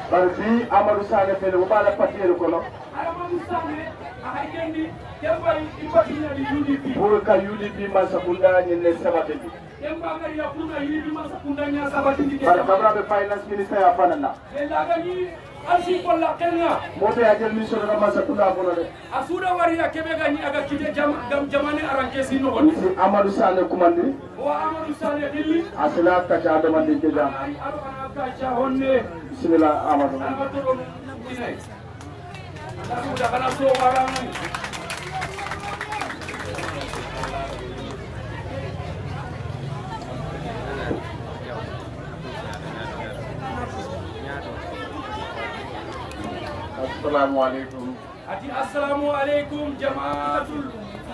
Bar bi Amadou Sané fele ko bala patiere ko no. Amadou Sané ahakendi kemba ipatina di UDP. Pour ka UDP masakunda ni ne sabate. Kemba ngari ya kuna UDP masakunda nya sabati di. Bar kabra be finance minister ya fanana. Elaga ni alsi kolla kenga. Moto ya jël mission na masakunda ko no de. Asuda wari ya kebe gani aga kite jamane aranke sino Ni Amadou Sané kumandi. wa Amadou Sané dilli Asila ka ta dama de jam. ari aro ana ka honne Bismillah Amadou. ana to dinai asuda kana so barang Assalamualaikum. ati assalamu alaikum jamaatul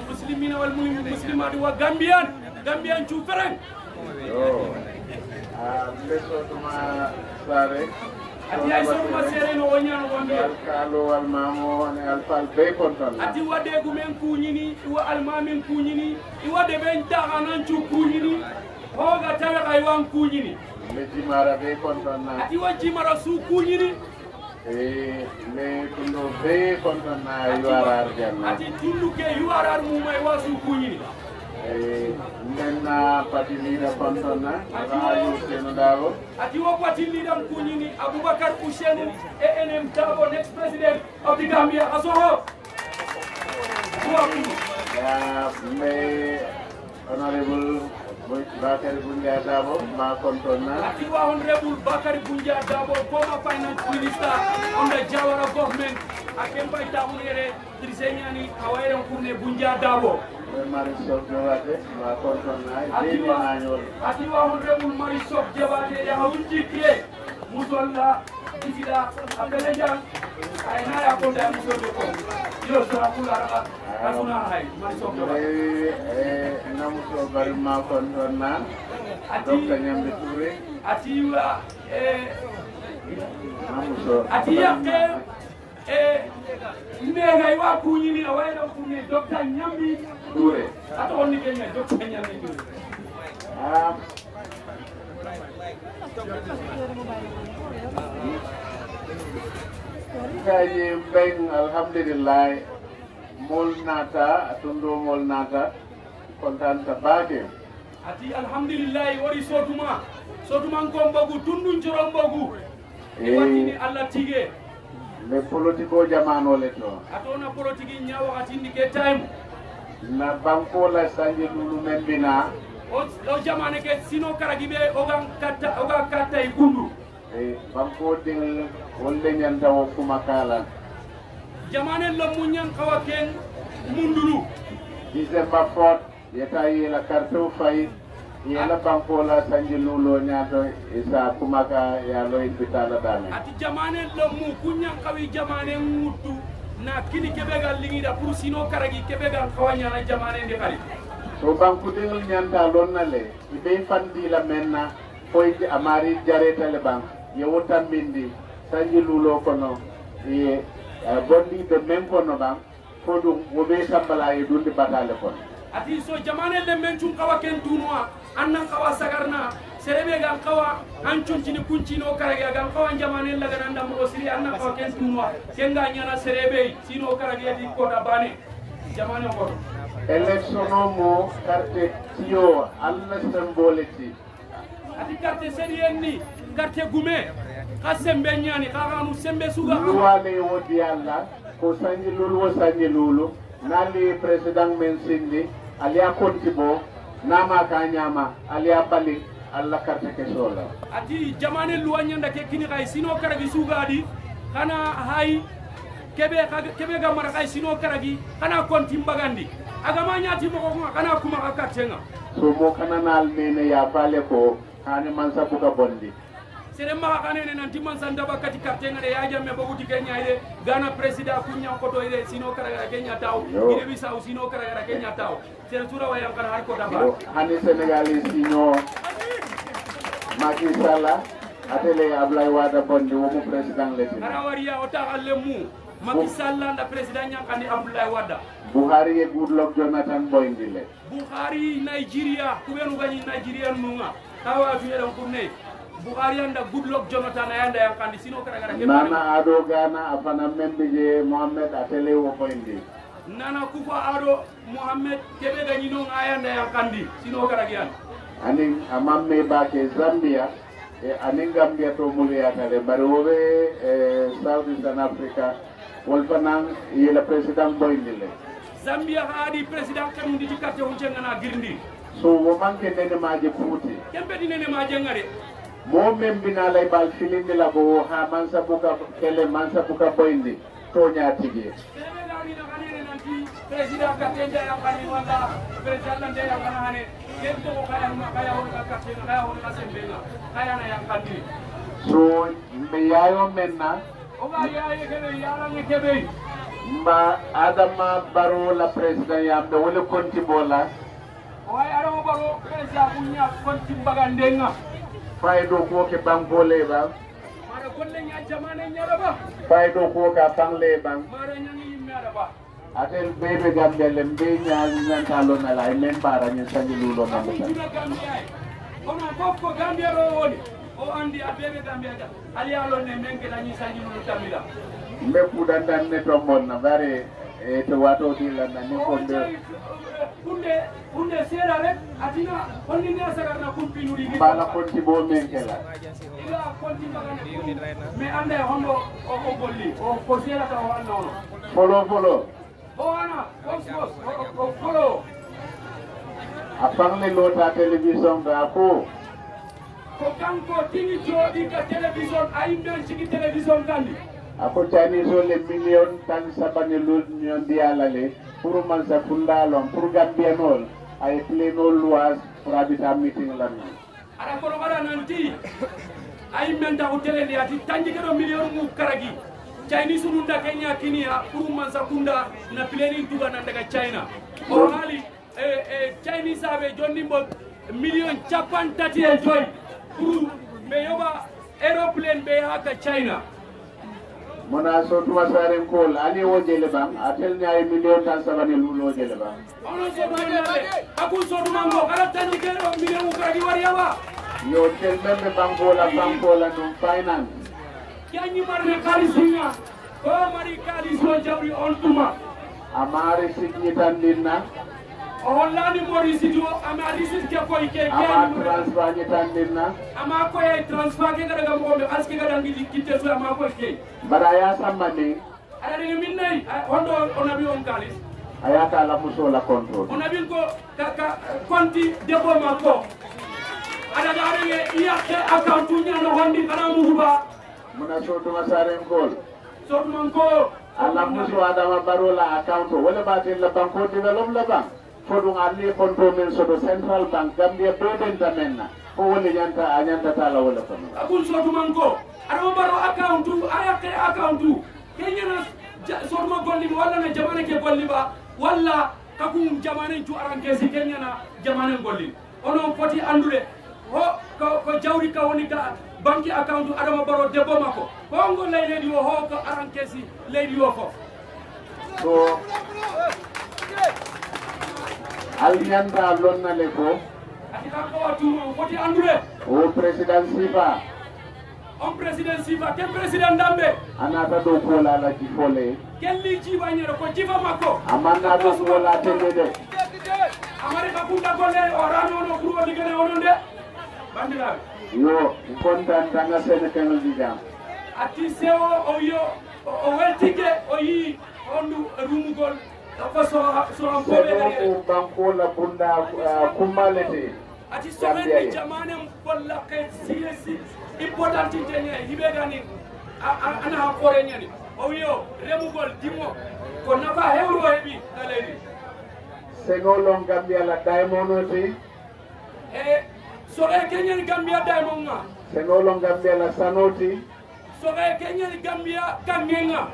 muslimina wal muslimat wa gambian cu fereng Yo. Beso tuma sare. ati ay so ma sere no wonyano wonde Kalo wal mamo ne alfal be konton. ati wade gumen kunyini wa almamin kunyini wade ben daganan cu kunyini hoga tawe kaywan kunyini Meji mara be konton na. ati waji mara su kunyini Me kundo be konton na yuarar janna. ati tunduke yuarar mu may wasu kunyini Nenna pati lida konton na. Ayu seno dawo. ati wo pati leader kunyini Abubakar Ousseynou ANM Dabo next president of the Gambia asoho Ya me honorable Bakary Bunja Dabo ma konton na. ati wa honorable Bakary Bunja Dabo former finance minister on the Jawara government akemba itamunere dirsenyani awayre kurne Bunja Dabo Marisol Jawate ma konton na. Dili nañol. ati wa honorable Marisol Jawate ya hunji kre musolla isida apele jang ay na ya konda musolle ko yo sara kula asuna hay Marisol Jawate Namuso bari ma konton na. ati Dr. Nyambe Touré. ati wa Namuso. ati yaqe ndega iwa kunyini awaida kunye Dr. Nyambi Dure ata onni Kenya Dr. Nyambi Dure kaji beng alhamdulillah mol nata atundo mol nata kontan tabake ati alhamdulillah wari sotuma ngombogu tundun jorombogu watini alla tige le politiko jamano le to atona politiki nya wakati ndike time na banko la sanje lulu membina o jamane ke sino karagibe oga kata ikundu banko ding wolle nyanda wo kuma kala jamane lo munyan kawaken mundulu December 4 yeta yela kartu fay yela banko la sanje lulu nyato isa kuma ka ya lo ibitala dane ati jamane lo mu kunyan kawi jamane mutu na kini kebega lingida pour sino karagi kebega kawanya na jamane ndi kali so banko ding nyanda lonna le ibe fandi la menna foy amari jareta le bank yewutan mindi sanji lulo kono e bondi de men kono ba fodu wobe sambala e dundi batale kono ati so jamane le men tun kawa ken tunwa annan kawa sagarna serebe gan kawa ancun cini kuncino karage gan kawa jamane la gan ndam o siri annan kawa ken tunwa kenga nyana serebe sino karage di ko da bane jamane ko electiono mo carte tio alla semboleti ati carte serienni carte gume ka sembe nyani ka kanu sembe suga luwale wodi alla ko sanji lulu wo sanji lulu nali president men sindi alia kontibo nama ka nyama alia bali alla carte ke sola ati jamane luwanyanda ke kini kay sino karagi sugadi kana hay kebe ga mara kay sino karagi kana konti mbagandi agama nyati moko kana kuma ka carte nga so mo kana nal mene ya bale ko hani man sabuka bondi sere ma kanene nanti man sanda bakati carte nga de yaja me boguti Kenya ile Ghana president kunya koto ile sino karagara Kenya taw ile bisa sino karagara Kenya taw sere tura wayam kana har ko daba hani Senegalese sino Macky Sall atele Ablaye Wade bondi wo mo president le ara wariya o taxalle mu Macky Sall nda president ñankandi Abdoulaye Wade Buhari e Goodluck Jonathan boyndile Buhari Nigeria kubenu gani Nigeria nunga tawa fiye don kunne Buhari anda Goodluck Jonathan ayanda yankandi sino karagara nana ado Ghana afana membije Mohamed atele wo boyndi nana kufa ado Mohamed kebe gani no ayanda yankandi sino karagian ani amamme bake Zambia e ani Gambia to muliyatale bari wobe South Eastern Africa wolfanang yela president boyndile Zambia haadi president kanundi di carte hunce ngana girndi so wo manke nene maje puti kembe di nene maje ngare mo membina lay bal filindi la bo ha mansa buka kele mansa buka boyndi to nyaatigi kebe gani na kanene nanti president carte nda yakani wala president nda yakana hane kento ko kaya wala carte kaya wala sembenga kaya na yakandi so me yayo menna oga yaye kebe yala ne kebe mba Adama Barrow la president yambe wala konti bola way Adama Barrow president bunya konti bagandenga faydo ko ke bangole ba mara golle nya jamane nyara ba faydo ko ka bangle bang mara nyangi nyara ba atel bebe gambe lembe nya nyantalo na la men para nyi sanyi lulo na ko tuna Gambia ono kokko Gambia ro woni o andi a bebe Gambia ga ali alo ne menke dañi sanji lu tamila mbe kudandan ne to monna bare e to wato dilla na ni ko be kunde sera rek atina onni ne sagar na kumpinu ri bala konti bo menkela ila konti magana me ande hondo o golli o ko sera ta o anno folo o ana o folo apangle lota television ba ko kanko tini jodi ka television ay men ci television kandi ako Chinese le million tan sabane lu nyon dialale pour man sa fundalon pour Gambia nol ay pleno lois pour habita meeting la ni ara ko ngara nanti ay men ta hotel ni ati tanji ko million mu karagi Chinese nunda Kenya kinia pour man sa kunda na pleni tuga nan daga China o hali Chinese ave jonni mo million chapan tati e joy pour be yoba aeroplane be haka China mona so tuma saren kol ali wo jele bang atel nyaay million tan sabane lulo jele bang ono so do nale aku so do mango kala tan ke million ko di wari yawa yo tel membe bangola no finance yanyi marne kalisinya ko mari kaliso jawri on tuma amare signi tan dinna Hollandi mori sidio ama risit ke koy ke ama transfer ni tan dinna ama koy transfer ke daga mo be aski ga dangi kitte so ama koy ke baraya samane ala ni minnay hondo onabi on kalis ayata la musola control onabi ko ka konti debo mako ada darenge iyake account nya no hondi kana muhuba muna so tuma saren kol so manko ala muso adama barola account wala batel la banko develop la bank fodung ali control men so central bank gambia beden tamenna ko wala nyanta tala wala kono akun so manko ada baro account ayake account kenya na so ma golli wala na jamane ke golli ba wala kakun jamane tu aranke si kenya na jamane golli ono poti andude ho ko jawri ka woni ka banki account adama baro debbo mako ko ngol lay leydi o ho ko aranke si leydi o ko so alnyanda lonna le ko ati kan ko watu poti andude o president sifa on president sifa ke president dambe anata do ko la la ci fole kelli ci bañere ko ci fa mako amanda do ko la tende de amari ka kunda golle o rano no kuro digene ononde bandirabe yo kontan tanga sen kanal di jam ati sewo o yo o weltike o yi ondu rumugol ko so ko be ko banko la bunda kumalete ati so ben jamane bolla ke silesi important tene hibe gani ana hakore nyani o yo remugol dimo ko nafa hewro hebi daleni segolon gambia la daimonoti sore Kenya Gambia daimonga segolon gambia la sanoti sore Kenya Gambia kangenga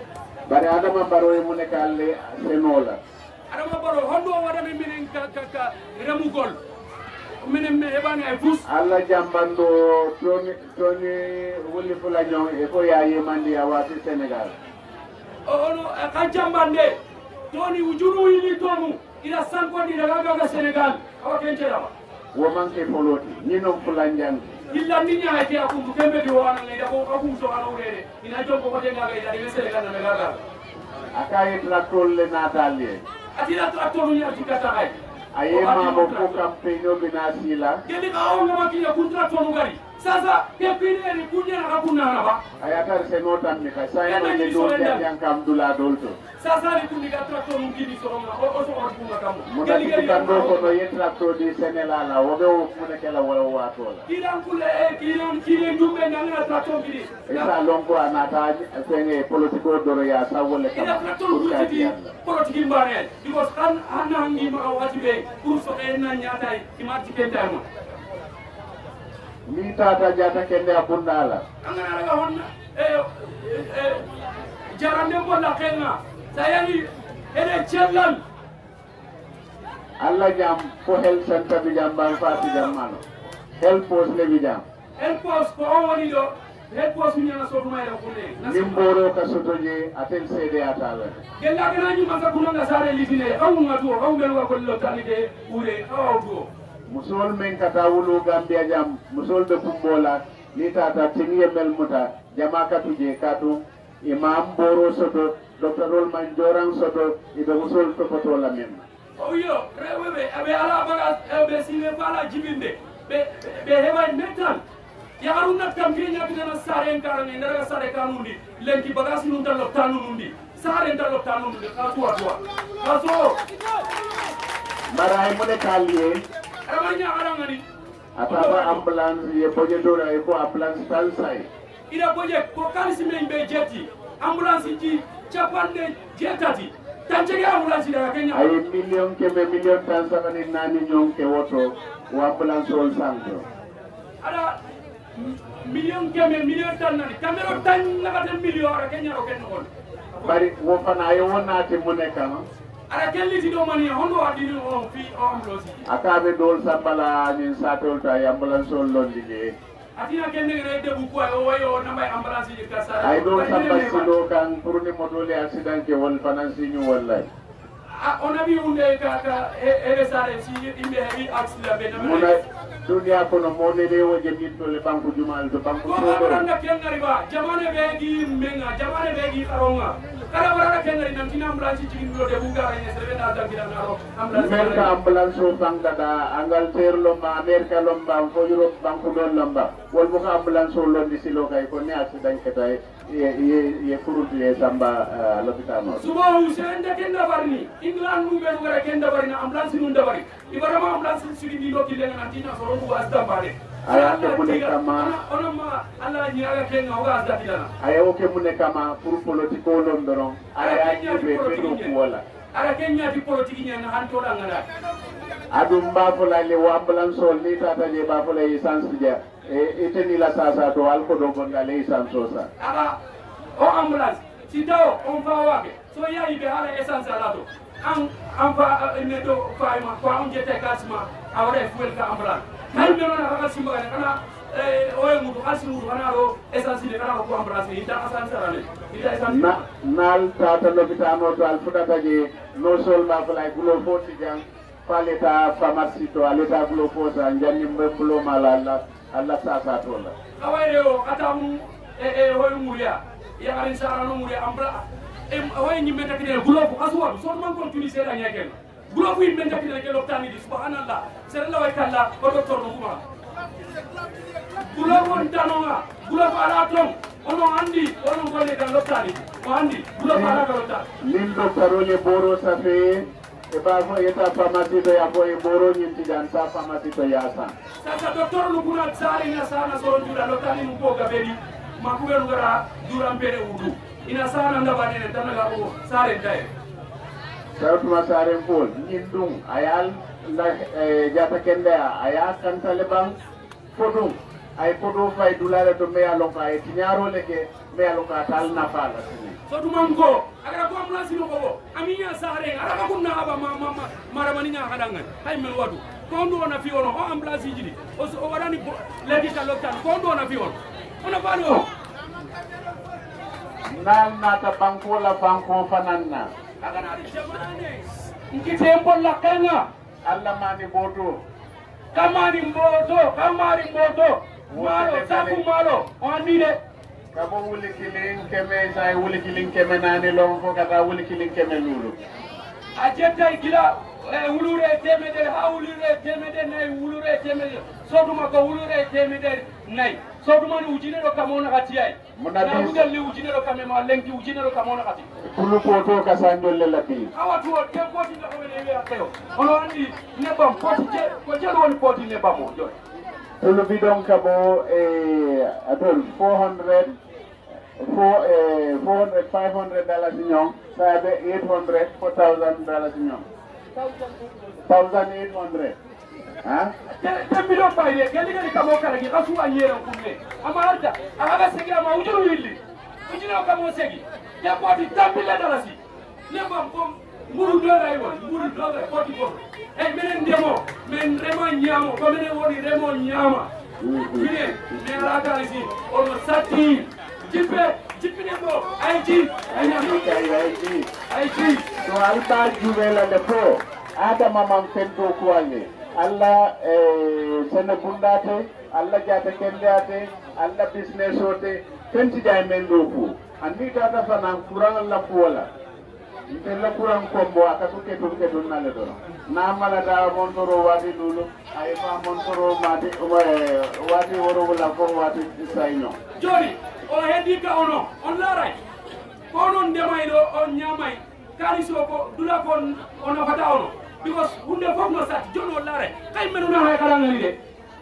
bare adama baro e munekalle senola adama baro hondo wadame minen ka remugol minen me hebani ay fus alla jambando toni wuli fula ñong e ko yaye mandi awati Senegal ono ka jambande toni wujuru yili tomu ila sanko di daga ga Senegal awa kenjera wo manke foloti ñino fula njang illa ni nyaa ke akundu kembe di wana ngai da ko akundu ana urere ina jongo ko denga ga ida Senegal na megaga akaye trakol le natali ati la traktor ni ati kata ay aye mamo ko campaign binasila kedi ka on ma ki kuntra tonu gari sasa ke pine ni kunya na kunna na ba ayatar se notam ni ka sai no le do yang kam dula dolto sasa ni kundi ka traktor mu kidi so ma o so ko kunna kam kedi kedi kan do ko no yetra to di senela la wo be wo mun kala wala wa to la kiran kule kile dumbe ngana traktor kidi esa lonko anata fenge politiko doro ya sa wala kam ina traktor kidi politiki mbare because kan anangi ma wati be pour so en nyata imati kentama ni tata jata kende abundala angana ga honna jarande ko la kenga sayani ene chellan alla jam ko hel center bi jam ban fati jam mano hel post le bi jam el post ko woni do el post ni na so duma ira ko ne nimboro ka sotoje atel cede atala gella gana ni masa kunanga sare litine awu ngatu awu melu ko lo tanike ure awu do musol men kata wulu gambia jam musol be kumbola ni tata tiniye mel muta jama katuje katu imam boro soto dr rolman joran soto ibe musol to foto la men o yo rewebe abe ala baga be sine bala jibinde be heba metal ya haruna kam fi nya bidana sare karane ndara sare kanundi lenki bagasi nun tan loptanu nundi sare tan loptanu nundi kaso atwa kaso maray mo de kaliye amanya arangani ataba ambulance ye boje dora e ko ambulance tal sai ida boje ko kalisi men be jeti ambulance ji chapande jetati tanjege ambulance da Kenya ay million tan sabani nani nyonke woto wa ambulance ol santo ada million tan nani kamero tan nagata million ara Kenya ro ken on bari wo fana ay wonati muneka ara kelli ti do mani hondo adi on fi ambulance akabe dol sabala ni satol ta ambulance ol londi atina kenne re de bu ko wayo na may ambulance ji ka sa ay do samba silo kan pour ni moto le accident ke won fanansi ñu wallahi on a vu unde ka sare si imbe heavy accident be na mona dunia kono modele wo jemi to le banku jumal to banku ko baranda kengari ba jamane be gi menga jamane be gi karonga kala baranda kengari nam tina ambulance ci ngi de bunga ay sere na dal gida na ro ambulance men ka ambulance o fanga da angal terlo ma america lomba fo europe banku don lomba wol bu ka ambulance o londi silo kay ko ne accident ke tay ye furuti ye samba l'hôpital suba usende kenda barni england nu be ngara kenda barni ambulance nu ndabari ibarama ambulance siri di loti le na tina so ro was dambare aya ke mune kama ona ma alla nyaga kenga was datilana aya o ke mune kama pour politico londoron aya ni be pedro kuola ara kenya di politique nyana han to ngada adum ba fola le wa ambulance o ni tata je ba fola essence dia eteni la sasa to alko do gonda le essence sa ara o ambulance sidao on va wabe so ya ibe hala essence ala to an fa ne do fa ma fa on jete kasma awre fuel ka ambulance kay me non ka simba kana o e mudu asimu kana ro essence de kana ko ambulance ita essence ala ita essence nal tata l'hôpital to al fudata je no sol ba fola gulo foti jang faleta pharmacie to aleta gulo fosa njani mbulo malala Allah sasa to la awere o atamu hoy muriya ya garin sara no muriya ambra away ni meta kide gulo ko aswa so man ko tuni sera nyake gulo ko meta kide ke loptani di subhanallah sera la way kala ko docteur no kuma gulo won tanonga gulo ko ala tom ono andi ono golle dan loptani o andi gulo ko ala loptani lim docteur le boro sa fe e ba fo eta pharmacie to ya fo e boro nyinti dan sa pharmacie to ya sa sasa docteur lu kuna tsari na sana so ndura loptani mu ko gabeli makube ngara duram pere udu ina sana ndabane ne tanaga ko sare tay Sautuma sare pol nyindung ayal la jata kende aya kan taliban fodum ay fodo fay dulare to me alon ka e tinyaro leke me alon ka tal na fala so dum ko agara ko ambulance no ko aminya sare ara ko na aba mara maninya kadanga hay mel wadu ko ndo na fi wono o ambulance jidi o wadani leki ka loktan ko ndo na fi wono ona bano nan nata banko la banko fananna agana jamane ngite mbolla kanga alla mani boto kamari mboto malo sabu malo onide kabo wuli kilin keme say wuli kilin keme nani lon fo kata wuli kilin keme lulu ajeta gila wulure temede ha wulure temede nay wulure temede soduma ko wulure temede nay soduma ni ujine do kamona katiyai na mugal li ujine do kamema lenki ujine do kamona kati kulu poto kasandolle labi awatu o te poti da ko ne ya tayo ono andi ne bam poti je ko je woni poti ne bam jo kulu bidon kabo atol 400 $500 ñong sabe $800 $4,000 ñong 1,800 ha tembi do paye geli kamo kala gi kasu anyere kunne amarta aga segi ama ujuru willi ujino kamo segi ya poti tambila dalasi ne bam bom muru do ray won muru do ray poti ko menen demo men remo nyamo ko menen woni remo nyama minen me ala dalasi on sati jippe mo aiji to alba jubela de po ada mamam fento kuale alla sene bundate alla jata kendate alla business ote fenti jay men do fu andi tata fana kurang la pola intella kurang kombo akatu ketu nale do na mala da montoro wadi lulu ay fa montoro mate wadi woro wala ko wadi sayno joni o heddi ka ono on laray ko non demaydo on nyamay kaliso ko dula ko ono fata ono because hunde fof no sat jono lare kay menuna hay kala ngali de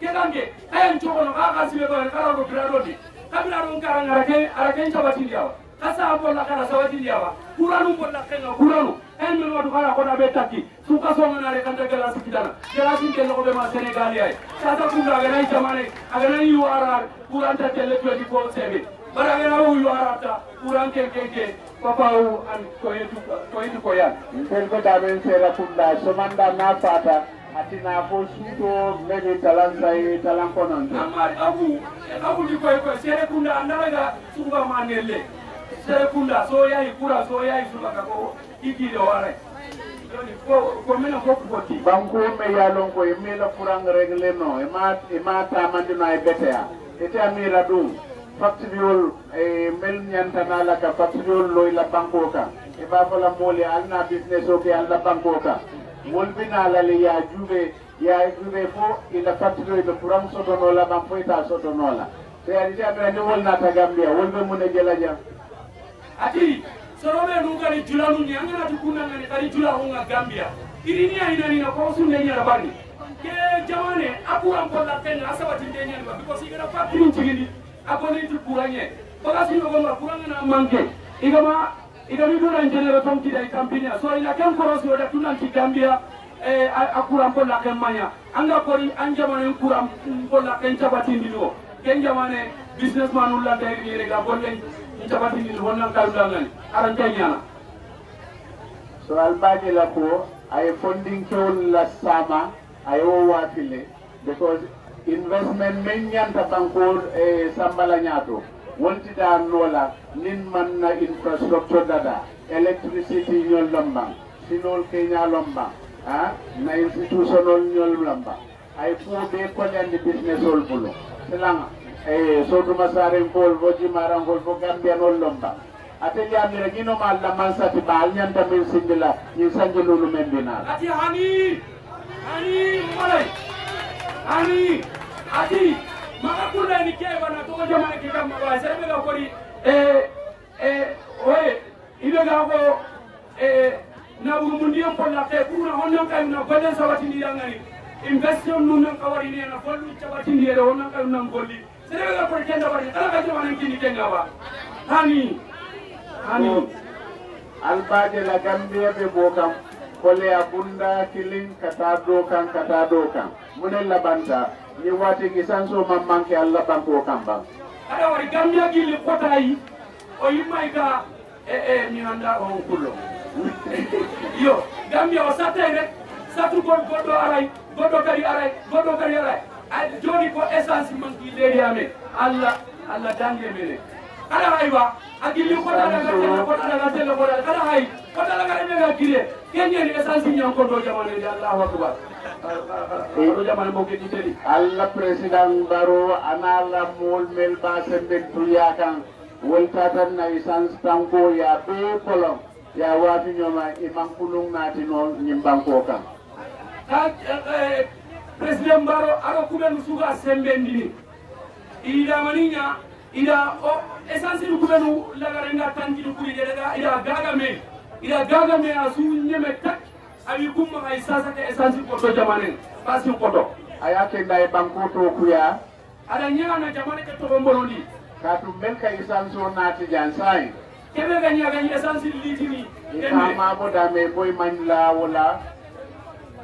ke gange ayan jogono ka sibe ko kala do grado di kabila don karanga ara ken jabati diawa kasa bolla kala sawati diawa kuranu bolla kenga kuranu en men wadu kala ko da be takki su ka so ngana re kan de gala sikidana gala sin de ko be ma senegal ay kasa ku ga nay jamane aga nay yu arar kuranta tele 24/7 bara ga na yu arata kuran ke papa an ko yetu ko yan intel ko da ben sera kunda somanda na fata atina fo suto mebe talan konon amari abu di koy sere kunda andalaga suba manelle sere kunda so yayi kura so yayi suba ko igile ware ko mena ko foti banko me yalon ko e la kurang regle no e ma ta mandino ay betea ete amira dum factoriol e mel nyanta nala ka factoriol loy la banko ka e ba fala moli alna business o ke alna banko ka mol bina la le ya jube fo ila factoriol be kurang soto no la banko ita soto no la te ali amira ni wol na ta gambia wol be mun e jela jam ati sorobe nu gari julanu ni angana tukuna ngani kari julahu nga gambia irini aina ni na ko sunne nyara bani ke jamane apuram ko la ten asabati ndenya ni because igara factory chigini akoni tu kuranye bagasi no goma kuranga na manke igami dona injenero tonki dai campina so ina kan korosi oda tunanti gambia akuram ko la ken manya anga kori anjamane kuram ko la ken chabati ndino ken jamane businessman ulla dai ni ga bolle chabati ndino wonna kaludangani aran tanyana so albaji la ko ay funding tol la sama ay o watile because investment men nyanta banko e sambala nyato wonti da nola nin man na infrastructure dada electricity nyol lamba sinol kenya lamba na institutional nyol lamba ay fu be ko lendi business ol bulo selanga so to masare ngol boji marangol bo gambia nol lamba ateli amira gino malla mansati bal nyanta min singila ni sanjulu men binal ati hani molay ani ati maka kula ni ke bana to jamane ke kam ba serbe ga kori oye ibe ga ko na mundi on polla ke kuna honon kay na golen sawati ni ngani investment nun nan kawari ni na gollu chabati ni re honon kay nan golli serbe ga kori kenda bari kala ga jamane kini kenga ba hani albaje la gambia be bokam kole abunda killing kata do kan munel labanta ni wati gisanso mammanke alla banko kamba ada wari gambia gili kotai o yimaika mi anda on kullo yo gambia o satere satu godo aray godo kari aray joni ko essence manki leri ame alla dange mele ada aywa agili ko daga tele ko kada hay ko daga mega kire kenye ni essence nyam ko do jamane di Allahu akbar do jamane mo ke diteli alla president baro anala mol mel basembe tuya kan woltatan na essence tanko ya be kolom ya watu nyoma imam kulung nati non nyimbanko kan president baro aro kuben suga sembe ndini ida maninya ida o essence du kubenu lagarenga tanki du kuri daga ida gaga me asu nyeme tak abi kumma ay sasa ke essence ko to jamane pasi ko to ayake ndai banko to kuya ada nyana jamane ke to bombolondi katu melka essence o nati jansai kebe ganya essence litini kama boda me boy manla wala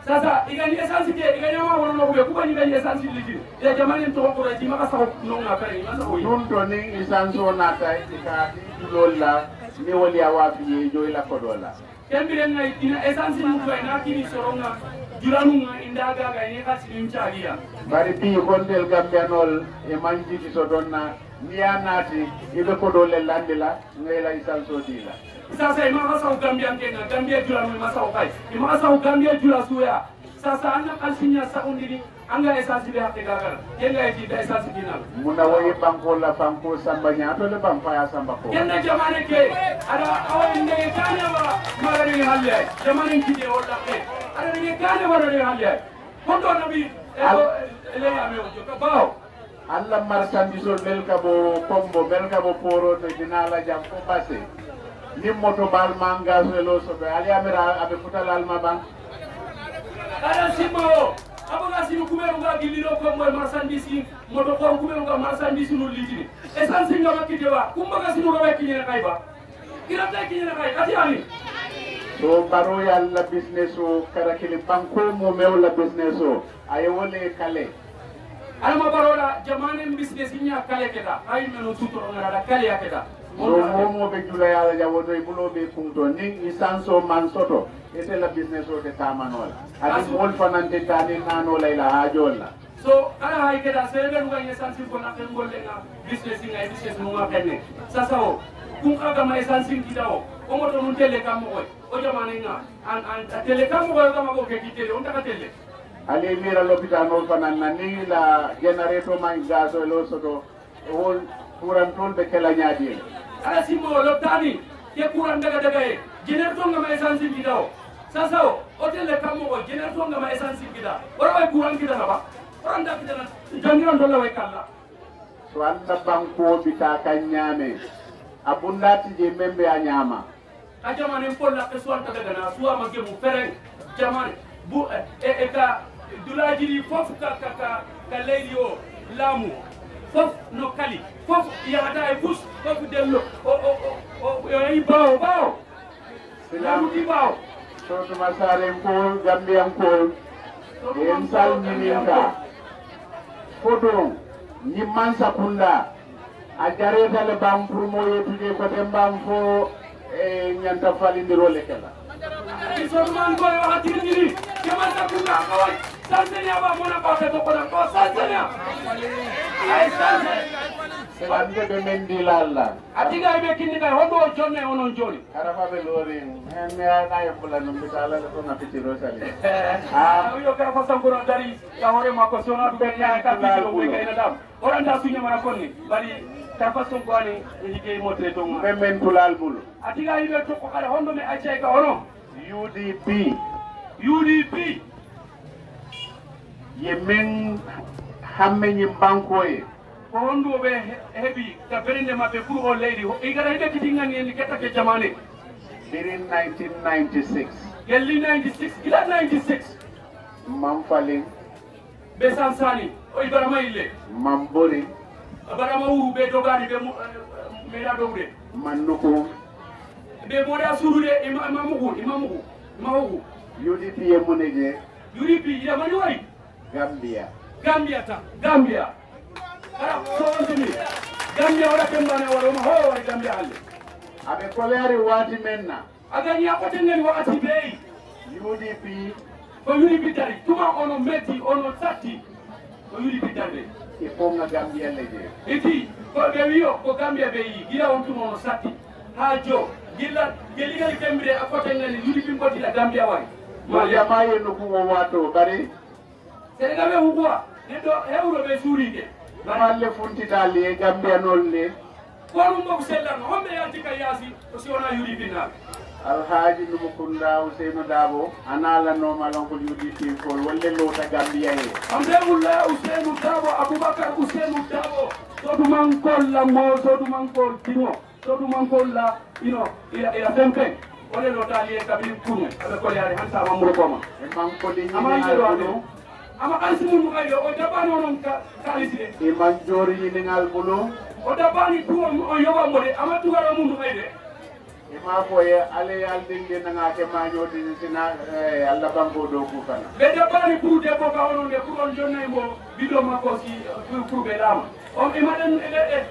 sasa igani essence ke igani ma wono no be kuba ni gani essence litini ya jamane to ko raji maka sa no na kare ma sa ko nun to ni essence o nata ka lolla ni wali awafi joy la kodola kembire ngai ina essence mu ko na kini soronga juranu nga indaga ga ni ka sinim chagia bari bi gondel gambianol e manji di sodonna niya nati ibe kodole landila ngai la essence o dila sasa ima sa Gambia kenga Gambia juranu ma sa kai ima sa Gambia jura suya sasa anga kalsinya sa undiri anga essence be hakka gagal kenga e di essence dinal muna wayi banko la banko samba nyato le banko ya samba ko kenna jamane ke ada awande kane wa magari halle jamane kide wala ke ada ni kane wala ni halle kondo nabi ele ya me o ka bawo alla marchandise melka bo kombo melka bo poro to dinala jam ko passé ni moto bal manga lo so be ali amira abe futal alma ban ada simo abaga sinu kuberu ga giliro ko moy marchandise moto ko kuberu ga marchandise no litini essence nga makite wa kumbaga sinu ga kinyena kayba kirata kinyena kay ati ani so baro yalla business o karakili banko mo mewla business o ay wole kale alma barola jamane business nya kale keda ay meno sutoro ngara kale yakeda momo be jula yala jawoto e bulo be kunto ni isanso man soto ete la business o de tamanola adi mol fanante tani nano layla hajolla so ala hay keda sebe nuga essence ko na ngol lenga business ngai business mo ngapene sasa o kun kaga ma essence kidao o moto nun tele kam ko o jamane nga an tele kam ko kama ko ke tele on taka tele ali mira l'hôpital no fanan ni la generator man gaso lo soto wol kuran ton be kala nyaadi ala simo lo tani ke kuran daga e generator nga ma essence kidao sasa o tele kam ko generator nga ma essence kidao wala way kuran kidao ba Randa kita jangan dola wekala. So anda bangko bita kanyame. Abunda tije membe anyama. Ajaman empol la kesuan kadaga na suwa mage mu fereng. Jaman bu ka dulajiri fof ka lerio lamu. Fof no kali. Fof ya hada e bus fof dello. O bao. Lamu di bao. So tumasare empol Gambia empol. Ensal mininka. Foto ni mansa kunda ajareta le bam pour moye tuje ko dem bam fo e nyanta fali ndiro le kala so man ko wa tiriri ke mansa kunda ko sansenya ba mona ba to ko ko sansenya ay sanse bande be mendi lalla atiga be kinni kay hondo jonne onon joni arafa be lorin en na yebula no bitala ko na fiti rosali yo ka fa sangoro dari ya hore mako sona be ya ka fiti do be kay dam oranda sunya mara konni bari ta fa son ko ani ligey motre to men tulal bulu atiga ibe to ko kala hondo me acce ka ono UDP yemen hamme ni bankoye ko hondo be hebi ta berinde mabbe pour o leydi e gara hebe kitingani en ketta ke jamane in 1996 gelli 96 ila 96 mam fali be sansani o ibara mayle mam bori bara mawu be dogani be mera dowde manuko be moda surude imamugo UDP e muneje UDP ila mani wari Gambia ara sontini Gambia wala kembane wala ma ho wari Gambia halle abe kolari wati menna agani akote ngani wakati bei UDP ko UDP tari tuma ono meti ono sati ko UDP tari iponga Gambia leje iti ko be wiyo ko Gambia bei gila on tuma ono sati hajo gila geligali kembire akote ngani UDP mboti la Gambia wari ma yamaye no ko wato bari Senegal be hukwa nedo euro be suride Namalle funtitali e Gambia nolle kono mo sellan hombe yantika yasi ko si wona UDP na Alhaji Numukunda Usainu Dabo anala no malonko UDP ko wolle lota Gambia e Alhamdulillah Usainu Dabo Abubakar Usainu Dabo sodu mankol la mo sodu mankol timo sodu mankol la ila tempe ole lota li e kabili kunu ala ko yare hansa mamuro koma e manko di ni ama kansimu mugayo o dabano non kaliside e manjori ni ngal bulo o dabani tuwo o yoba mode ama tugara mundu kayde e ma ko e ale yal dinde nga ke maño di sina alla bango do ku kana be dabani pour de ko ka onon de pour on jonnay mo bido mako si pour be lama o e maden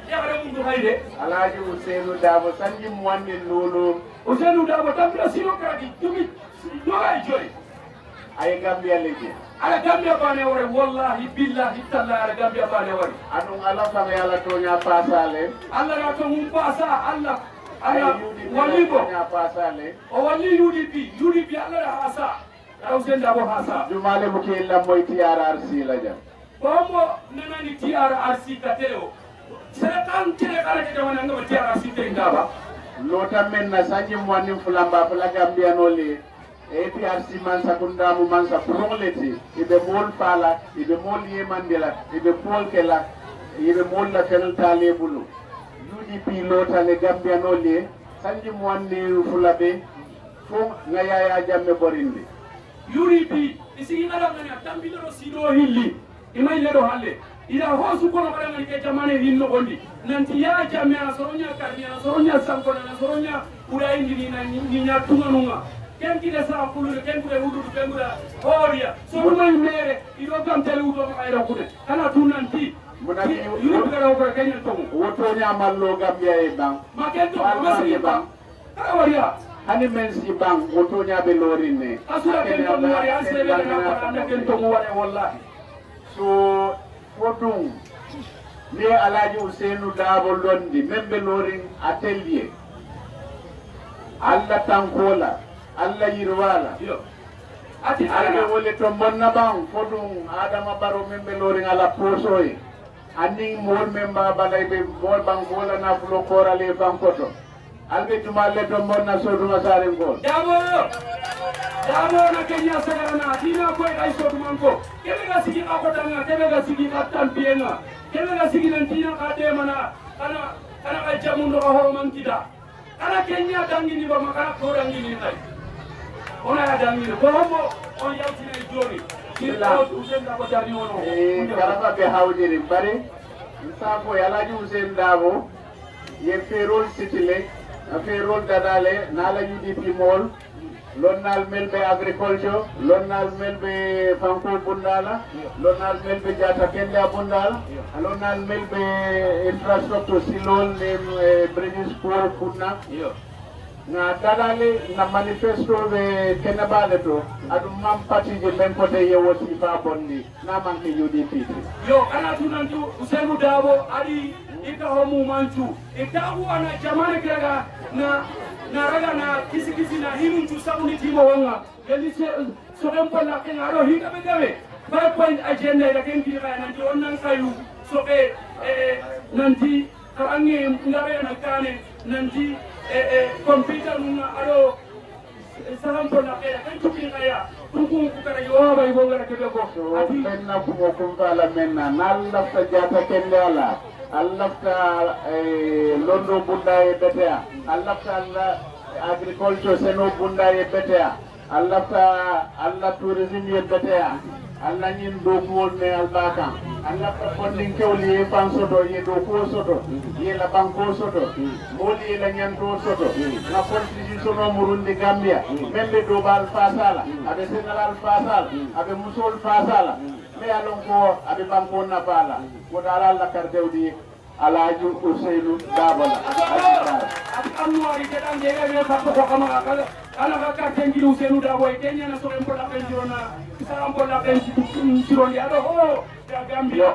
yare mundu kayde Alhaji Usainu Dabo sanji mwande lolo Usainu Dabo tambira sino kadi tumi do ay joy ay Gambia leje ala Gambia bane wore wallahi billahi taala ala Gambia bane wore anu ala fa yalla to nya pasale alla na to mum pasa alla walibo nya pasale o wali UDP alla na hasa Usainu Dabo hasa jumale muke la moy TRRC la jam Bomo nanani TRRC kateo setan tere kala ke jamana ngaba TRRC te ngaba lota menna sanji mwani fulamba fula Gambia nole APRC mansa kundamu mansa proleti ibe mol fala ibe mol yemandela ibe pol kela ibe mol la tel talebulu UDP lota le Gambia nole sanji mwani fulabe fo ngaya jamme borindi UDP isi ngara ngani tambilo sido hilli imay ledo halle ila hosu kono kada ngani ke jamane hinno gondi nanti ya jamme asoronya karni asoronya sanko na asoronya ura indi na nya tunganunga ken kide sa kulu ken kule hudu ken kula horia so may mere ido gam tele udo ay ro kude kana tunanti munaki yuri gara ko Kenya to woto nyamallo Gambia e bang ma ken to ma si ba kala wariya hani men si bang woto nyabe lorine asura ken to wari asre be na ko anda ken to wari wallahi so fodum ni Alhaji Ousainou Darboe londi membe lorin atelier alla tankola alla yirwala ati ala wole to monna bang fodum Adama Barrow membe lorin ala posoy ani mol memba balay be bol bang bola na flo korale bankoto albe jumalle to monna soduma sare ngol dabo na Kenya sagana dina ko ay soduma ko kebe ga sigi ko danga kebe ga sigi ka tampienga kebe ga sigi nan dina ka de mana kana ka jamundo ko horman kida kana Kenya dangi ni ba makana ko dangi ni tay ona ya dangi ko homo on yawti na joni ila Ousainou Darboe jarni wono karaba be hawjiri bare sabo Alhaji Ousainou Darboe ye ferol sitile a ferol dadale nala UDP mol lonnal melbe agriculture lonnal melbe fanko bundala lonnal melbe jata kenda bundala lonnal melbe infrastructure silol ne bridges pour kunna na dadale na manifesto be kenabale to adu mam parti je men kote ye wosi fa bonni na manke UDP yo ana tunantu Ousainou Darboe adi ika homu manchu itabu ana jamane kiraga na raga na kisi na hinu tu sabuni timo wanga yali so rempola ke ngaro hinga begawe 5 point agenda ila kengi ga nanti onnan kayu so be nanti karange ngabe na kane nanti computer nuna alo sahampola ke kan tuki ngaya tuku kukara yo ba ibo ngara kebe ko ati menna ko kumbala menna nalla ta jata kendala allafta londo bunda e betea allafta agriculture seno bunda e betea allafta alla tourism e betea alla nyin do ko ne albaka allafta funding kewli e fan soto ye do ko soto ye la banko soto moli la nyanto soto na constitution no murundi Gambia membe do bal fasala abe senegal fasala abe musol fasala me alon ko abe banko na bala ko dala la kardewdi Alhaji Ousainou Darboe ati anwari kedan jega be fakko ko kama kala ana ka kartengi Ousainou Darboe Kenya na so empo la penjona saram ko la penji sirondi ado ho ya Gambia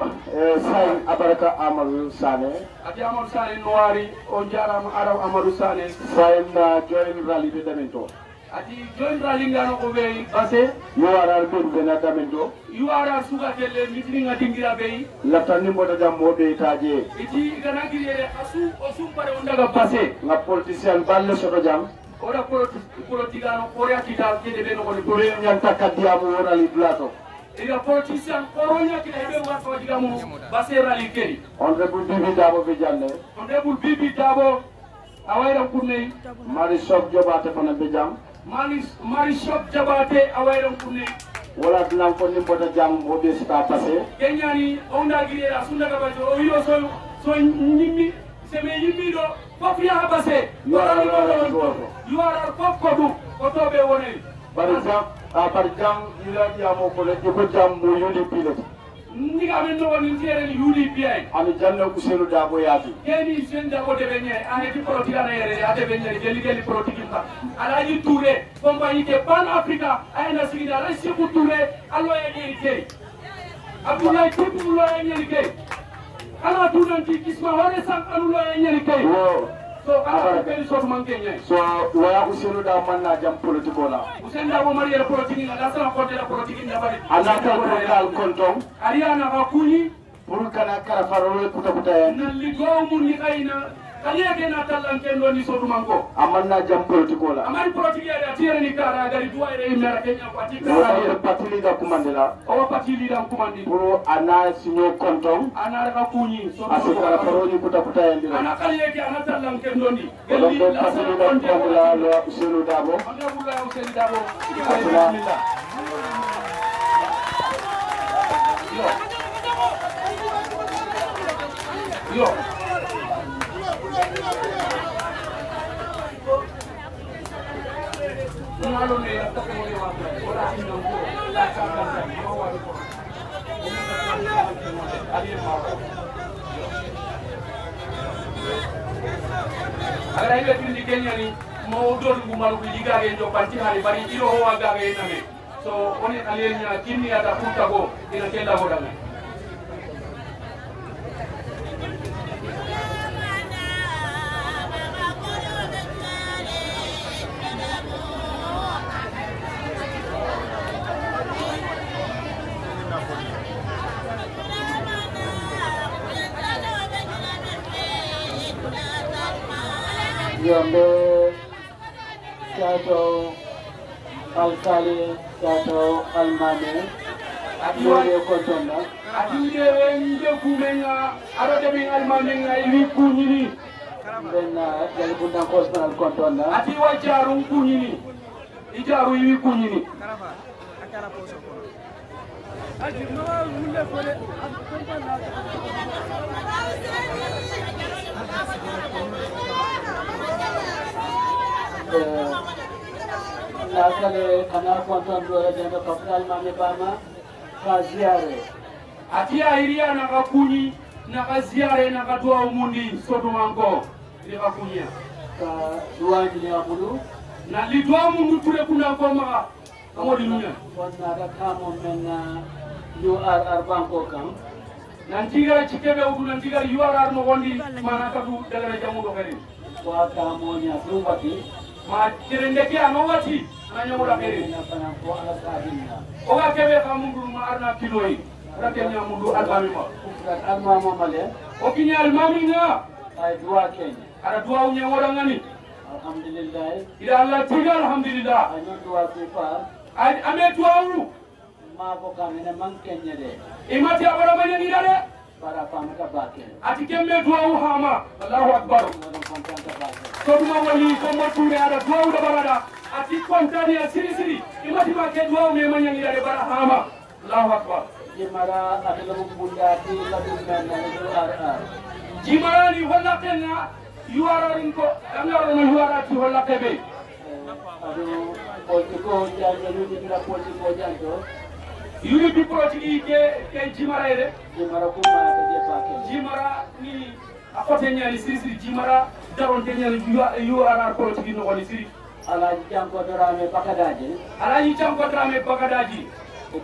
say abaraka Amadou Sané ati Amadou Sané noari on jarama araw Amadou Sané say na join rally de Damento ati join rally ngano ko be parce yo ara do bena Damento you are suga tele meeting atingira be latani mboda jammo be taje iti gana girere asu osum pare ondaga passé nga politicien balle soto jam ora politigano ora kita kede be no ko be nyanta kadiamu rally plateau ila politicien oronya kita be wa ko digamu basse rally keri honorable Bibi Darboe be jalle honorable Bibi Darboe awayra kunne mari sok jobate fana be jam mari shop jabate awayra kunne wala dinan ko ni mbota jam o be sta passé kenyani onda girera sunda ka bajo o yo so nyimmi seme yimmi do fof ya habase you are fof ko du ko to be woni par jam ila diamo ko le ko jam mo yuli pilote ni ga men no woni tere UDP ay ani janno Ousainou Darboe yaati keni Ousainou Darboe de benye ane ti politique na yere ade benye geli politique ba Alhaji Touré compagnie de Pan Africa ay na sigida la Sékou Touré allo e nyeri kay Abdoulaye Tibu lo e nyeri kay ala tunanti kisma hore sang anu lo e nyeri kay so ala ko so man kenya so waya Ousainou Darboe man na jam politique la Ousainou Darboe mari yere politique na da sa ko de la politique na bari anaka ko dal konton ariana ka kuni pour kana kara farolo kuta en nan li go mun ni kayna kanyake na tallan kendo ni so dumanko amanna jam politique la amari politique ya tire ni kara gari duwaire imera Kenya parti kara patili da kumandela o patili da kumandi pour ana sinyo konton ana ka kunyi so asikara farolo kuta en dira ana kanyake ana tallan kendo ni gelli la patili da kumandela lo Ousainou Darboe honorable Ousainou Darboe bismillah yo ngalo ne ya toke mo wa wala tinno ko la ka ka ma wa ko ali ma agara ibe tindi Kenya ni mo do ngu malu bi diga ge jo parti hari bari iro ho aga ge name so oni alenya kinni ata kunta go ina kenda go danga Yombe Chato Alkali Chato Almane Adiwa Kontona Adiwa nje kumenga arode bin almamenga iwi kunyini Bena Jalbunda Kosman Kontona Adiwa jaru kunyini ijaru iwi kunyini Karafa akara poso ko Aji no mulle fole Nakale kana Konton dole jendo kapal mame bama kaziare atia iria na kakunyi na kaziare na kadua umundi soto mango ile kakunya ka duani ni amudu na lidwa mundu ture kuna koma kamo dinunya wonna da kamo menna URR banko kam nantiga chikebe udu nantiga URR no gondi mana kadu dagara jamu do kare wa kamo nya sumbati ma kirendeke anowati ananyo la kare na pana ko ala sabinna o ga kebe kamundu ma arna kiloi rakenya mundu almamima alma mamale o kinya almamina ay duwa kenya ara duwa unya ngani alhamdulillah ila Allah tiga alhamdulillah ay non duwa sifa ay ame duwa ma ko kamene man kenya de imati abara manya ni dale para pamata bakel ati kemme duwa hama Allahu akbar mo kontanta bakel so duma wali ko mo ture ada duwa da barada ati kontani ya siri siri imati ma ke duwa me manya ni dale bara hama Allahu akbar jimara adala bunda ti la dunna na URR jimara ni wala kenna URR ko amaro no URR ti wala kebe adu politiko janjo ni dira politiko janjo yuri bi proti ke jimara ede jimara ko ma ta je bakel jimara ni akote nyani siri siri jimara daron te nyani URR proti no woni siri ala jango dorame pakadaje ala yi cham ko drame bagadaji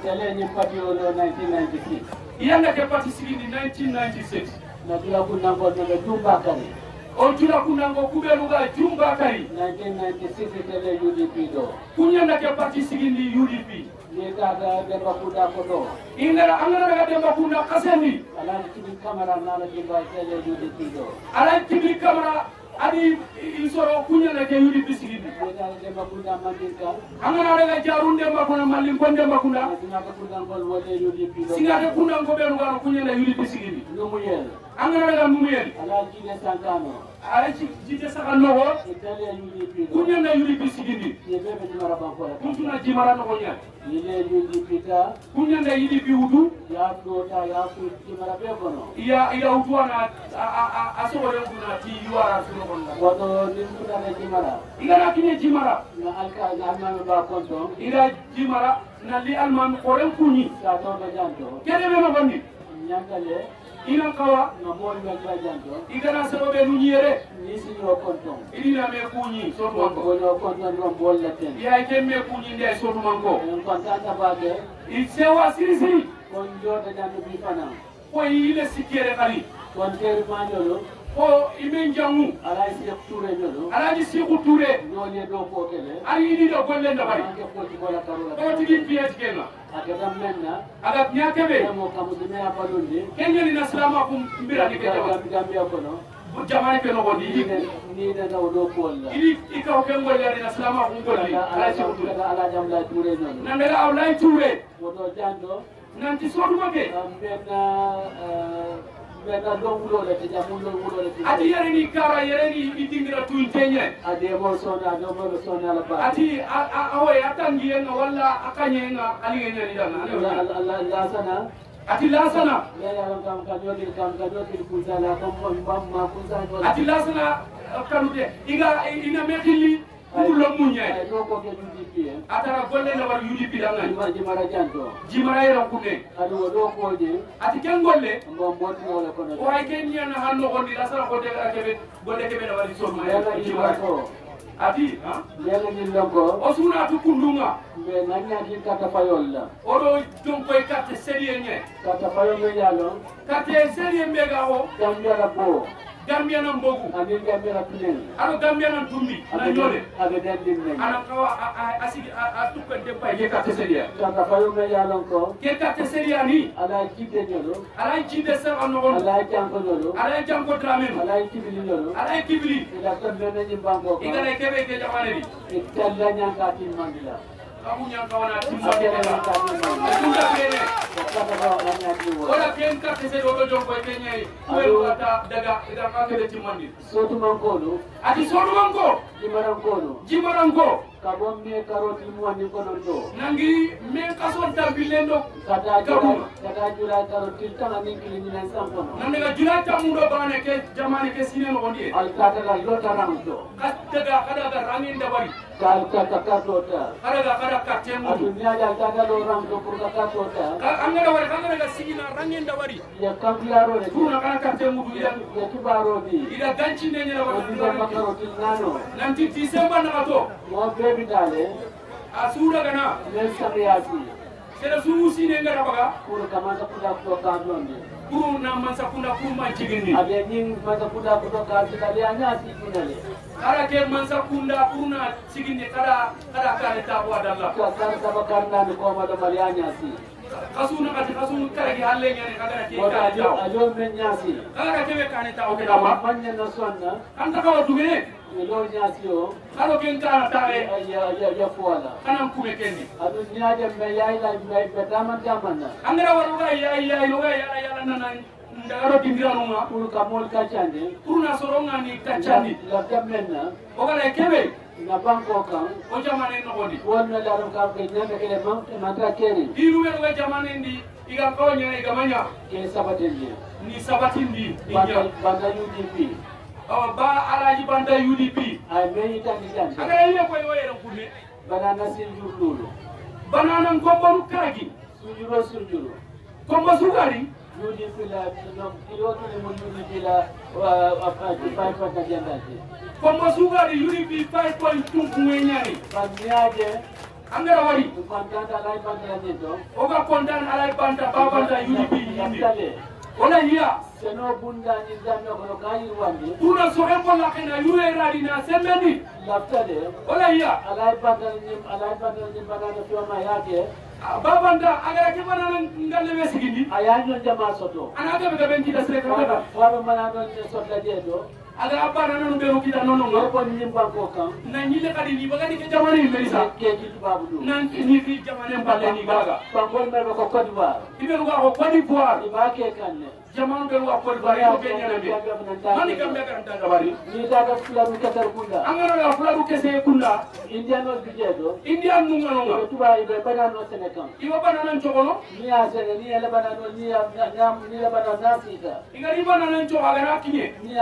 tele ni patio 1996 yanga ke parti sigindi 1996 na dira kunna ko no jumba kare o tula kunango kubeluga jumba kari 1996 tele UDP do kunyanda ke parti sigindi UDP ni kaga demba kuda ko do ingara angara daga demba kuna kasendi ala tibi kamera nala jumba tele UDP do ala tibi kamera adi isoro kunyanda ke UDP sigindi ni kaga demba kuda mandinka angara daga jarunde makuna malin konde makuna singa ko kuda ngol wode UDP do singa de kunango beluga kunyanda UDP sigindi lumu yel angara daga mumuyeli ala jide sankano ala jite saka nogo tele UDP do kunyanda UDP sigindi ni bebe jimara banko la kuntuna jimara nogo nya ile UDP ta kunyanda UDP udu ya do ta ya ku jimara be kono iya utuana asore kuna ti URR suno konda wato ni kuda na jimara igara kinye jimara na alka na alma ba konto ira jimara na li alman koren kunyi sa to do janto kene be no bandi nyakale ina kawa na mo ni ba janto igara sababe nu nyere ni si yo konto ina me kunyi so ko manko yo konto no bol la ten ya kemme kunyi nde so manko en kontanta baage il sewa siri siri kon jota janto bi fana ko ile sikere kali kon ter manolo ko imen jamu ala si touré ñolo alaji siku ture ñolé do ko tele ari ni do golle ndabari ke ko ci bola karola ko tigi piet kenga akata menna aga nyakebe mo kamu de me abalundi kenya ni naslama kum mbira ni ke jama gambia ko no jamane ke no gondi ni da do ko la ili ikaw ke ngol ya ni naslama kum gondi ala siku ture ala jam la touré ñolo nandela awlay ture woto jando nanti soduma ke benna do wulo le te jamulo wulo le te ati yere ni kara yere ni idingira tuin tenye ade mo sona do mo sona la ba ati awe atangi yenga wala akanye nga alinge ni dana la sana ati lasana ya ya kam ka jodi kuzala kam bam ma kuzala ati lasana kanute ina mekili kulo munya no ko ke UDP atara golle na war UDP danga jimara janto jimara era kunne adu do ko je ati ken golle ngom boti wala kono o ay ken nyana hanno gondi la sala ko de kebe golle kebe na wari so ma jimara ko ati ha yalla ni longo o suna tu kundunga be nanya ki kata fayol la o do don koy carte serie nye kata fayol me yalo carte serie mega o gambia la ko Gambia nan bogu ani gambia la tunen alo Gambia nan tumbi na yole ade den din ne ana kawa asigi a tukante pay ke carte serie kata fayol me yalo ko ke carte serie ni ala kite jolo ala jinde sa on no ala janko jolo ala janko dramen ala kibili jolo ala kibli ila ko be ni bango ko igala kebe ke jamane di italla nyanga tin mandila amunya kawana timsa abere kebe ni tani mandila tunda kebe kata ko nanya ni wo wala ken carte serie o do ko ke nyai ko ata daga ida ka kebe timandi sotu mankolo ati sodu manko jimarankono jimaranko kabon me karoti muani kono do nangi me kason tambilendo kata jura karoti tanga ni kili ni sampono nandaga julata mundo bane ke jamane ke sine no ndiye al kata la lota ramdo daga kada rangin dabari kal kata katota kada katemu adunya ya kata lo ramdo pour katota angara wari daga sigina rangin dabari ya kambiaro re kuna kana katemu du ya kibaro di ida ganchi ne nyala odiza makaroti nano nanti December na to mo bebi dale asura kana men sabiasi sera suusi ne ngara baga pour kamata kuda ko kamlonde kuru na mansa kuna kuma jigindi abe ning mata kuda ko kamlonde anya si kunale ara ke mansa kunda kuruna sigindi kada kare ta wa dalla kar sabakarna ko ma do malianya si kasuna kare ki halle nyane kada ke wata ka ajo men nyasi kada ke be kane ta o ke dama manya na sonna kan ta ka dugene lo nyasi o kalo ken kana ta e ya fuala kana kume kendi adu nyaje me yayi la me betama tamana angara waru ga ya lo ga ya nan ndagaro dindirano ma pour kamol kachande kuruna soronga ni kachandi la kamenna o kala kebe na banko kan o jamane no godi wonna la ram ka ke nyame kele manta keri ilu be jamane ndi iga ko nyane iga manya ke sabatindi ni sabatindi banda UDP ba alaji banda UDP ay me itani tan aga ile ko yoyere kunne banana sinjur lulu banana ngombo kagi sujuro kombo sugari UDP la no kiyoto le mo UDP la apa pa jandati kombo sugari UDP 5.2 kuenyani banyaje angara wari kontanta lay banda neto oga kontan alay banda babanda UDP yindi yamtale wala hiya seno bunda ni zamno kono kayi wandi kuna so embo lakena yure radina semeni laftale wala hiya alay banda ni banana fioma yake babanda agara ke banana ngalle wesigindi ayanyo jama soto anaga be ben kita sere kada wala manano ni sotla jedo aga banana no be rokita nono ngo ko ni banko kan na nyile kadi ni bagadi ke jamane melisa ke ki babu do nan ni fi jamane balle ni gaga banko me ko Côte d'Ivoire ibe ruga ko Côte d'Ivoire ibake kanne jamanu be ruga Côte d'Ivoire ko be nyana be hani gambe kan ta gabari ni daga fularu katar kunda angara la fularu kese kunda indiano bijedo indian nunga nunga tuba ibe banano senekan iwa banana chokono ni asere ni ele banano ni ya banana sita igari banana chokono aga kinye ni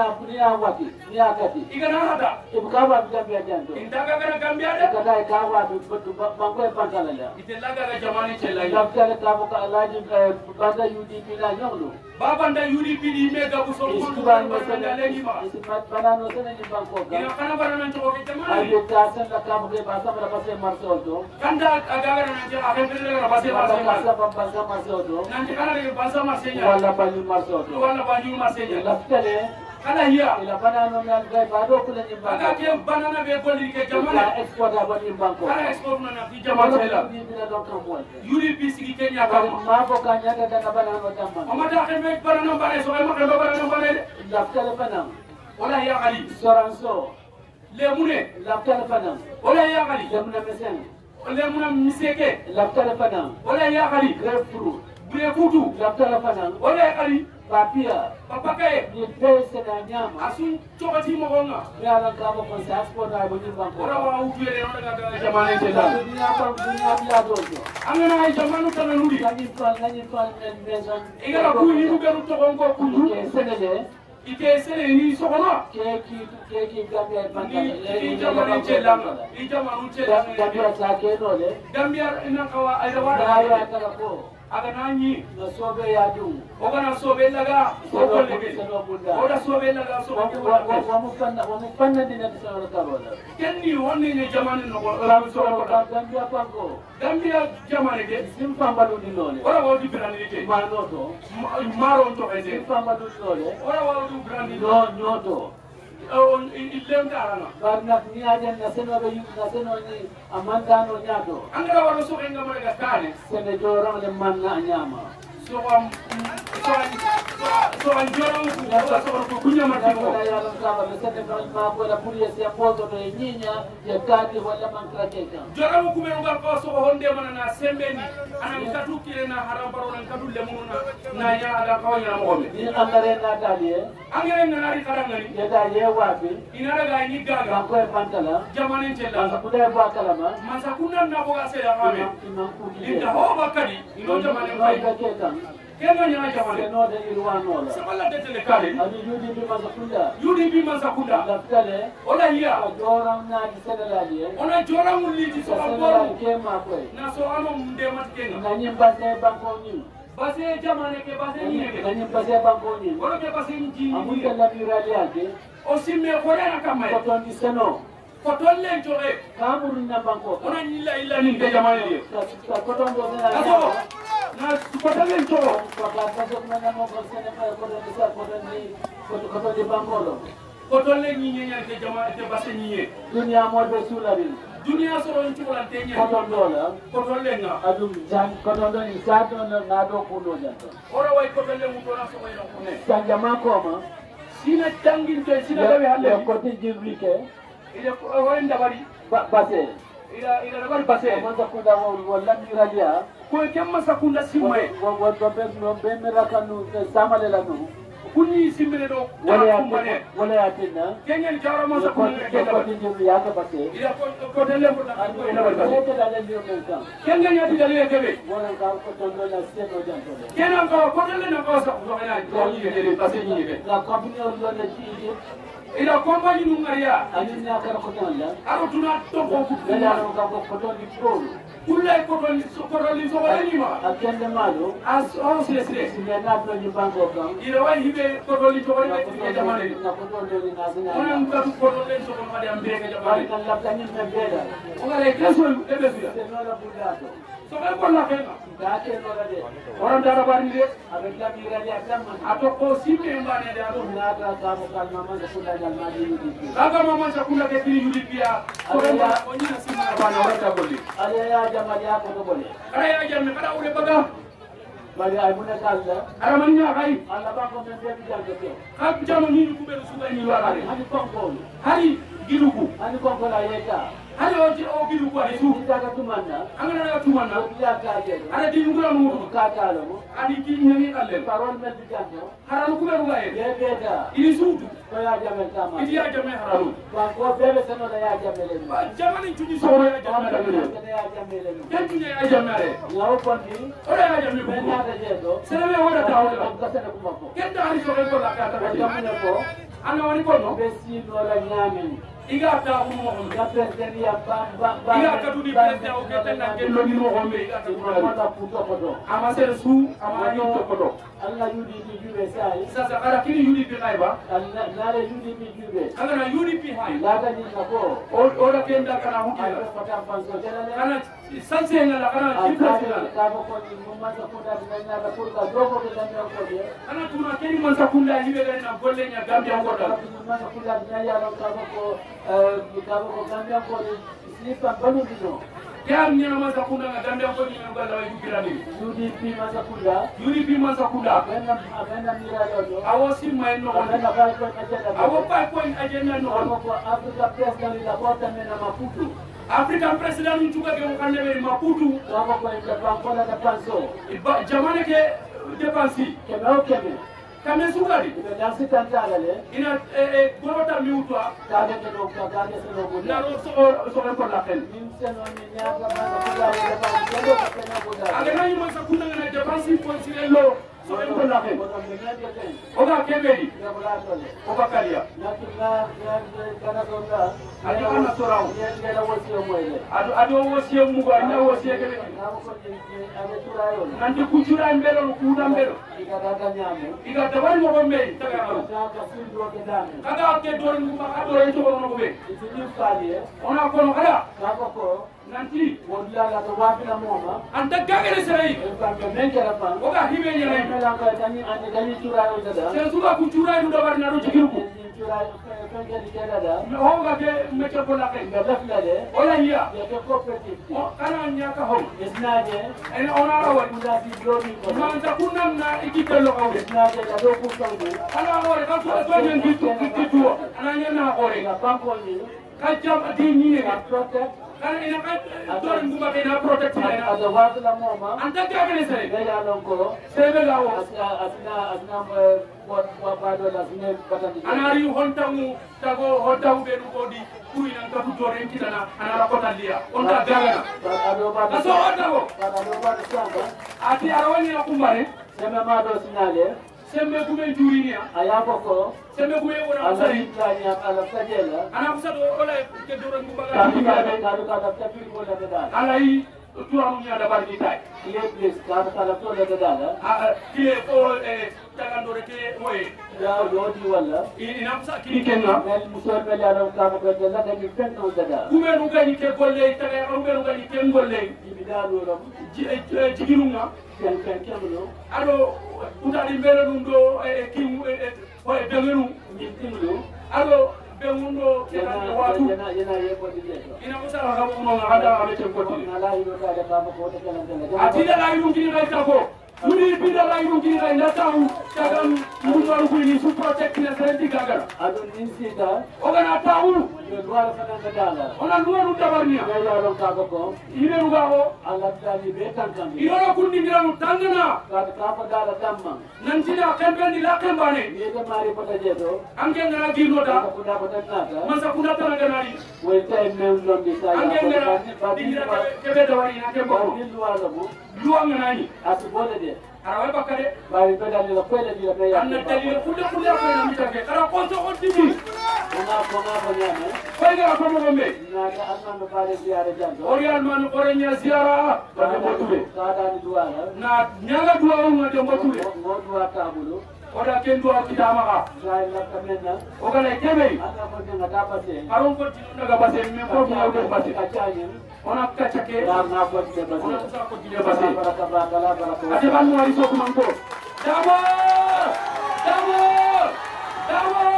wati ni akati igana hada ibukawa gambia jando indaga gara gambia de kada kawa du banko e pantalala itelaga ga jamani chelai daftale kabo ka alaji banda UDP la nyonglu babanda UDP di mega bu sol ko banda leni ma banano sene ni banko ga ina kana banana chokono ke jamani ayo ta sen la kabo ke basa mara base marsol do kanda aga gara nan je aga bele gara base basa base basa marsol do nan je kana de basa masenya wala banyu marsol do wala banyu masenya daftale kana hiya ila banano mi algay bado kula ni banko aga ke banana be bolli ke jamani la export aba ni banko kana export na fi jamani la ni bila do kan UDP sigi Kenya kama ma ko ka nyata daga banano tamman omata xeme banana bare so ma xeme banana bare de daftale banam wala ya ali soranso le mune daftale banam wala ya ali jamna mesen le muna miseke daftale banam wala ya ali grapefruit bure kutu daftale banam wala ya ali papia papakaye ni pese na nyama asun chokati mo gonga yala kama kwa passport na buni banko ora wa utwele no daga jamane tela dunia kwa dunia bila dojo angana ay jamanu tan nudi kani kwa men meson igala ku yiru beru to gongo ku ke senele ite sene ni sokono keki Gambia ni jamani chelanga i jamanu chelanga Gambia sake nole Gambia ina kawa ay wala ya kala ko aga nani na sobe ya du o kana sobe laga o ko lebe o da sobe laga so wa mu panna dina tsara karola kenni wonni ni jamani no ko so ko Gambia panko Gambia jamani de sim pambalu di nole ora wo di brandi de ma noto maro to ede sim pambalu di nole ora wo di brandi no nyoto o ilem darana barnak ni ajen na seno be na seno ni amanda no nyato angara waro so enga mo ga kane sene joram le manna nyama so an joram ko kunya mati ko ya ran saba be sene no ma ko la puri se pozo to nyinya ya kadi wala man krakeka joram ko me ngal ko so honde man na sembeni anan katu kire na haram baro nan katu le mun na ya ada ko nya mo be ni angare na daliye angare na ri karangani ya da ye wabi ina daga ni gaga ko e pantala jamane tella sa kuda ba kalama masa kunna na bo ga se ya ngame imam ku inda ho bakari ino jamane ba fay ka ketan kenga nya jamane no de irwano la sabala de tele kale adi yudi bi mazakunda UDP masakunda la kale ola hiya joram na di sedalaje ona joram liti so sedala boro ke ma ko na so ano mde mat kenga na nyimba se banko ni base jamane ke base ni ke na nyimba se banko ni wala ke base ni ji amunta la mirali yake o simme ko rena kamay ko ton di seno ko tolle jore kamuru na banko ona nyilla illa ni de jamane di ko ton do na aso na ko tolle joro ko ka ka so na mo ko sene pa ko don sa ko don ni ko don di banko lo ko tolle ni nyenya ke jamane ke base ni dunia mo be sulari dunia so ron ci wala te ko nya don do la ko tolle nga adum jan ko don do ni sa don na do ko do janto ora way ko tolle mu dona so way ko ne jama ko ma sina tangin to sina dawi halle ko ti jibrike ile ko way ndabari base ila dabari base mo ta ko da wala miralia ko kemma sakunda simay wo do be no be mirakanu samale la no kunni simmene do wala ya tinna kenyen jaro mo sakunda ke ko dabari ti jibrike ya ka base ila ko telle ko dabari ko da le dio men kan kengen yati dalile kebe wala ka ko don do la se no janto kenan ko telle na ko sa ko ina ko ni ke base ni ke la compagnie on do le ji ila compagnie nu ngaria ani na ka ko don la aro tuna to ko la ko don di pro kullay ko don so wala ni ma akende malo as on sile sine na do ni banko kan ila way hibe ko don to wala ke jamane na ko don do ni na sina onan ka ko don len so ko ma de ambe ke jamane kan la kan ni me beda o ngale keso e be fila se no la budato so ko la kenga da ke no la de oran dara bari de avec la mirali akam ato ko simme mbane de ado na ta ka mo kan mama da kula da ma di di aga mama sakunda ke tiri yudi pia ko ba oni na simma bana wala ta bolli ale ya jama ya ko do bole ara ya jamme kada ure baga bari ay mun kala ara man nya kai ala ba ko men de janto ke ka jamo ni ku be su ni wala ani konko hari giluku ani konko la yeta hari o giluku ari su ita ka tumanna angana na tumanna ya ka je ara di ngula mu ka ta lo ani ki nyani kalle parol men di janto haralu ku be ruga e ye beda ini suudu ko ya jame kama idi ya jamme haralu ba ko bebe seno da ya jame le jamani tuji so ya jamme da le ya jame le kentu ya jamme le ya o kondi ora ya jamme men ko ya da je do sele wala ta wala ka sene ko mako kenta ari so ko la ka ta ka jamune ko ana wani ko no be si no la nyame iga ta ko mo ko ya president ya ba iga ka tu di president o kete na ke lo ni mo ko me iga ta ko mata puto ko do ama ser su ama ni to ko do Allah yudi bi jube sai sasa ara kini UDP kaiba Allah nare yudi bi jube aga na UDP hai la ga ni na ko o da kenda kana ay hukila ko ta panso tele kana sanse ngala kana kimta sila ka ko ni mumma ta ko da na da ko ka do ko da na ko de kana tuna keni man sakunda hibe gani na golle nya gambia ko da mumma ta ko da na ya ro ka ko gambia ko ni slipa banu dino yar nya man sakunda na gambia ko ni ngala way dukira ni UDP masakunda UDP man sakunda abena mira yo awo simma no abena ba ko na jada awo 5 point agenda no ko Africa president la bota mena maputu African president ntuka ke mukande be Maputo wako kwa bankola da panso jamane ke depensi kemeo keme kame sugari ibe dansi tantala le ina gorota miutwa kage ke no kage se no buda na ro so ko la ken min se no ni nyaga ba ko da le ba ko do ke na buda aga nani man sakunda na depensi point lo so en ko la hen o ga kebeli o ba kaliya adi ana soraw ado wosiye mugo ina wosiye kebe nanti kucura mbelo kuuda mbelo iga tabari mo gombe tagaro kada ke dor mu ma adoro to ko be ona ko no kada nanti wodla to wafina moma anta gagere serai o ga hibe nyere sen suga ku cura ndu dabar na ro jikiruko ho ga ke meke ko la ke o la ya o kana nya ka ho en ona ro wa man ta kunam na ikipe lo ko ana ore ka to nyen kitu ana nya na ore ka jam di ni ne kana ina ka dor nguma ke na protect ina ada wasla moma anta ka gele sere ya non ko sebe la o asna wa bado la sine patati anari hontamu tago hontamu be ko di kuri nan ka dor en kitana ana rakota lia on ta daga ado ba aso otago ado ba sanga ati arawani na kumbare sema ma do sinale sembe kume jurinia ayako ko sembe kume wona sari tanya ala sajela ana kusado ola ke doro ngumbaga kadu kada tapi ko da dada alai tuamu nya da barki tay ile kada kada to da dada kile ko tagandore ke moy ya yodi wala ina sa kini kenna mel musor mel ya ram kada ko da da ni fento dada kume nu gani ke golle tagay kume nu gani ke golle ibidalo ram jigirunga ken kemulo ado utali mbele dum do kim o dengenu kimlo ado bengundo kenande watu yana yebo dijeto ina musala ka ko no hada ale tem ko na la hido da ba ko to kenande atida la hido kini ga tako muni bida la hido kini ga natawu tagam munwaru ko ni su protect na senti gagara ado ninsida o gana tawu yo duara fananda dala ona duaru tabarnia ya ron ka ko ine ruga ho alla tali be tankan iro kundi miranu tangana ka fa dala tamma nantina kembeni la kembane ye de mari pota jeto ange ngara girnota masa kuna tana ganari we tay men londi sa ya ange ngara dingira kebe dawari na kembo luwa ngani asbole de arawe bakare bari bedal la kwele di la ya anna dalil kulle ko na mitake kara ko so on tibi kona banyame koy gara ko mo gombe na ga alman bare ziara jando ori alman ore nya ziara ba de motule sada ni duala na nyaga duwa mo de motule mo duwa tabulu oda ken duwa kitama ka sai la kamena o gala kebe ata ko de ngata base aron ko tinu daga base me ko mo de base achanye ona kachake na ko de base ona ko de base baraka bala baraka ate ban mo iso ko manko dabo dabo dabo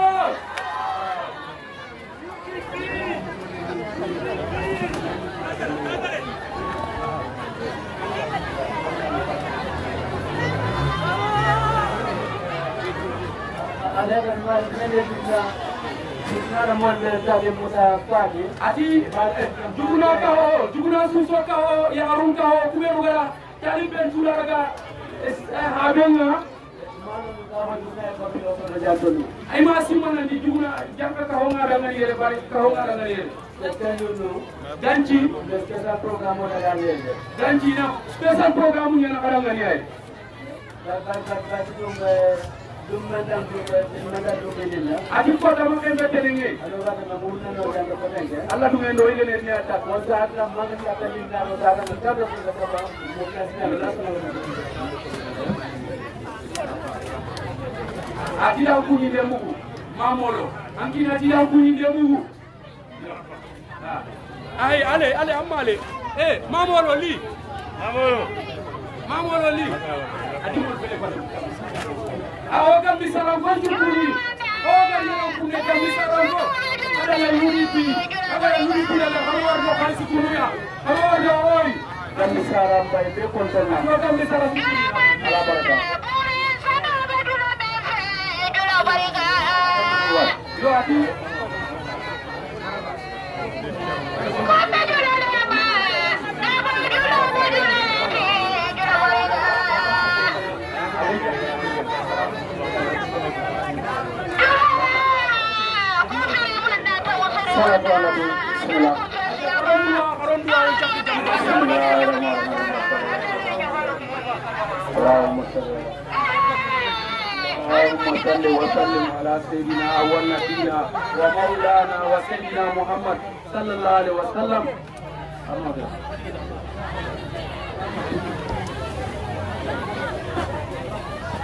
ati juguna suso ka ho ya arun ka ho kuberu gara tali ben sula daga habenga ay ma simana di juguna janka ka ho ngada ngani yere bari ka ho ngada ngani yere ganci special program oda ngani yere ganci na special program nyana kada ngani yere ati ko dama ke betelenge Allah dum endo ile ne ata ko sa ata man ka tali na ro da ka do ko ba ati la ku ni de mugu mamolo anki na ti la ku ni de mugu ay ale amale mamolo li ati mo fele ko awoga misarango chukuri oga yero kune ka misarango ada la yuripi la harwar no khalsi kunuya harwar yo oi ka misaramba be kontona awoga misaramba ala baraka yo ati Allahumma salli اللهم صل وسلم على سيدنا ونبينا ومولانا وسيدنا محمد صلى الله عليه وسلم.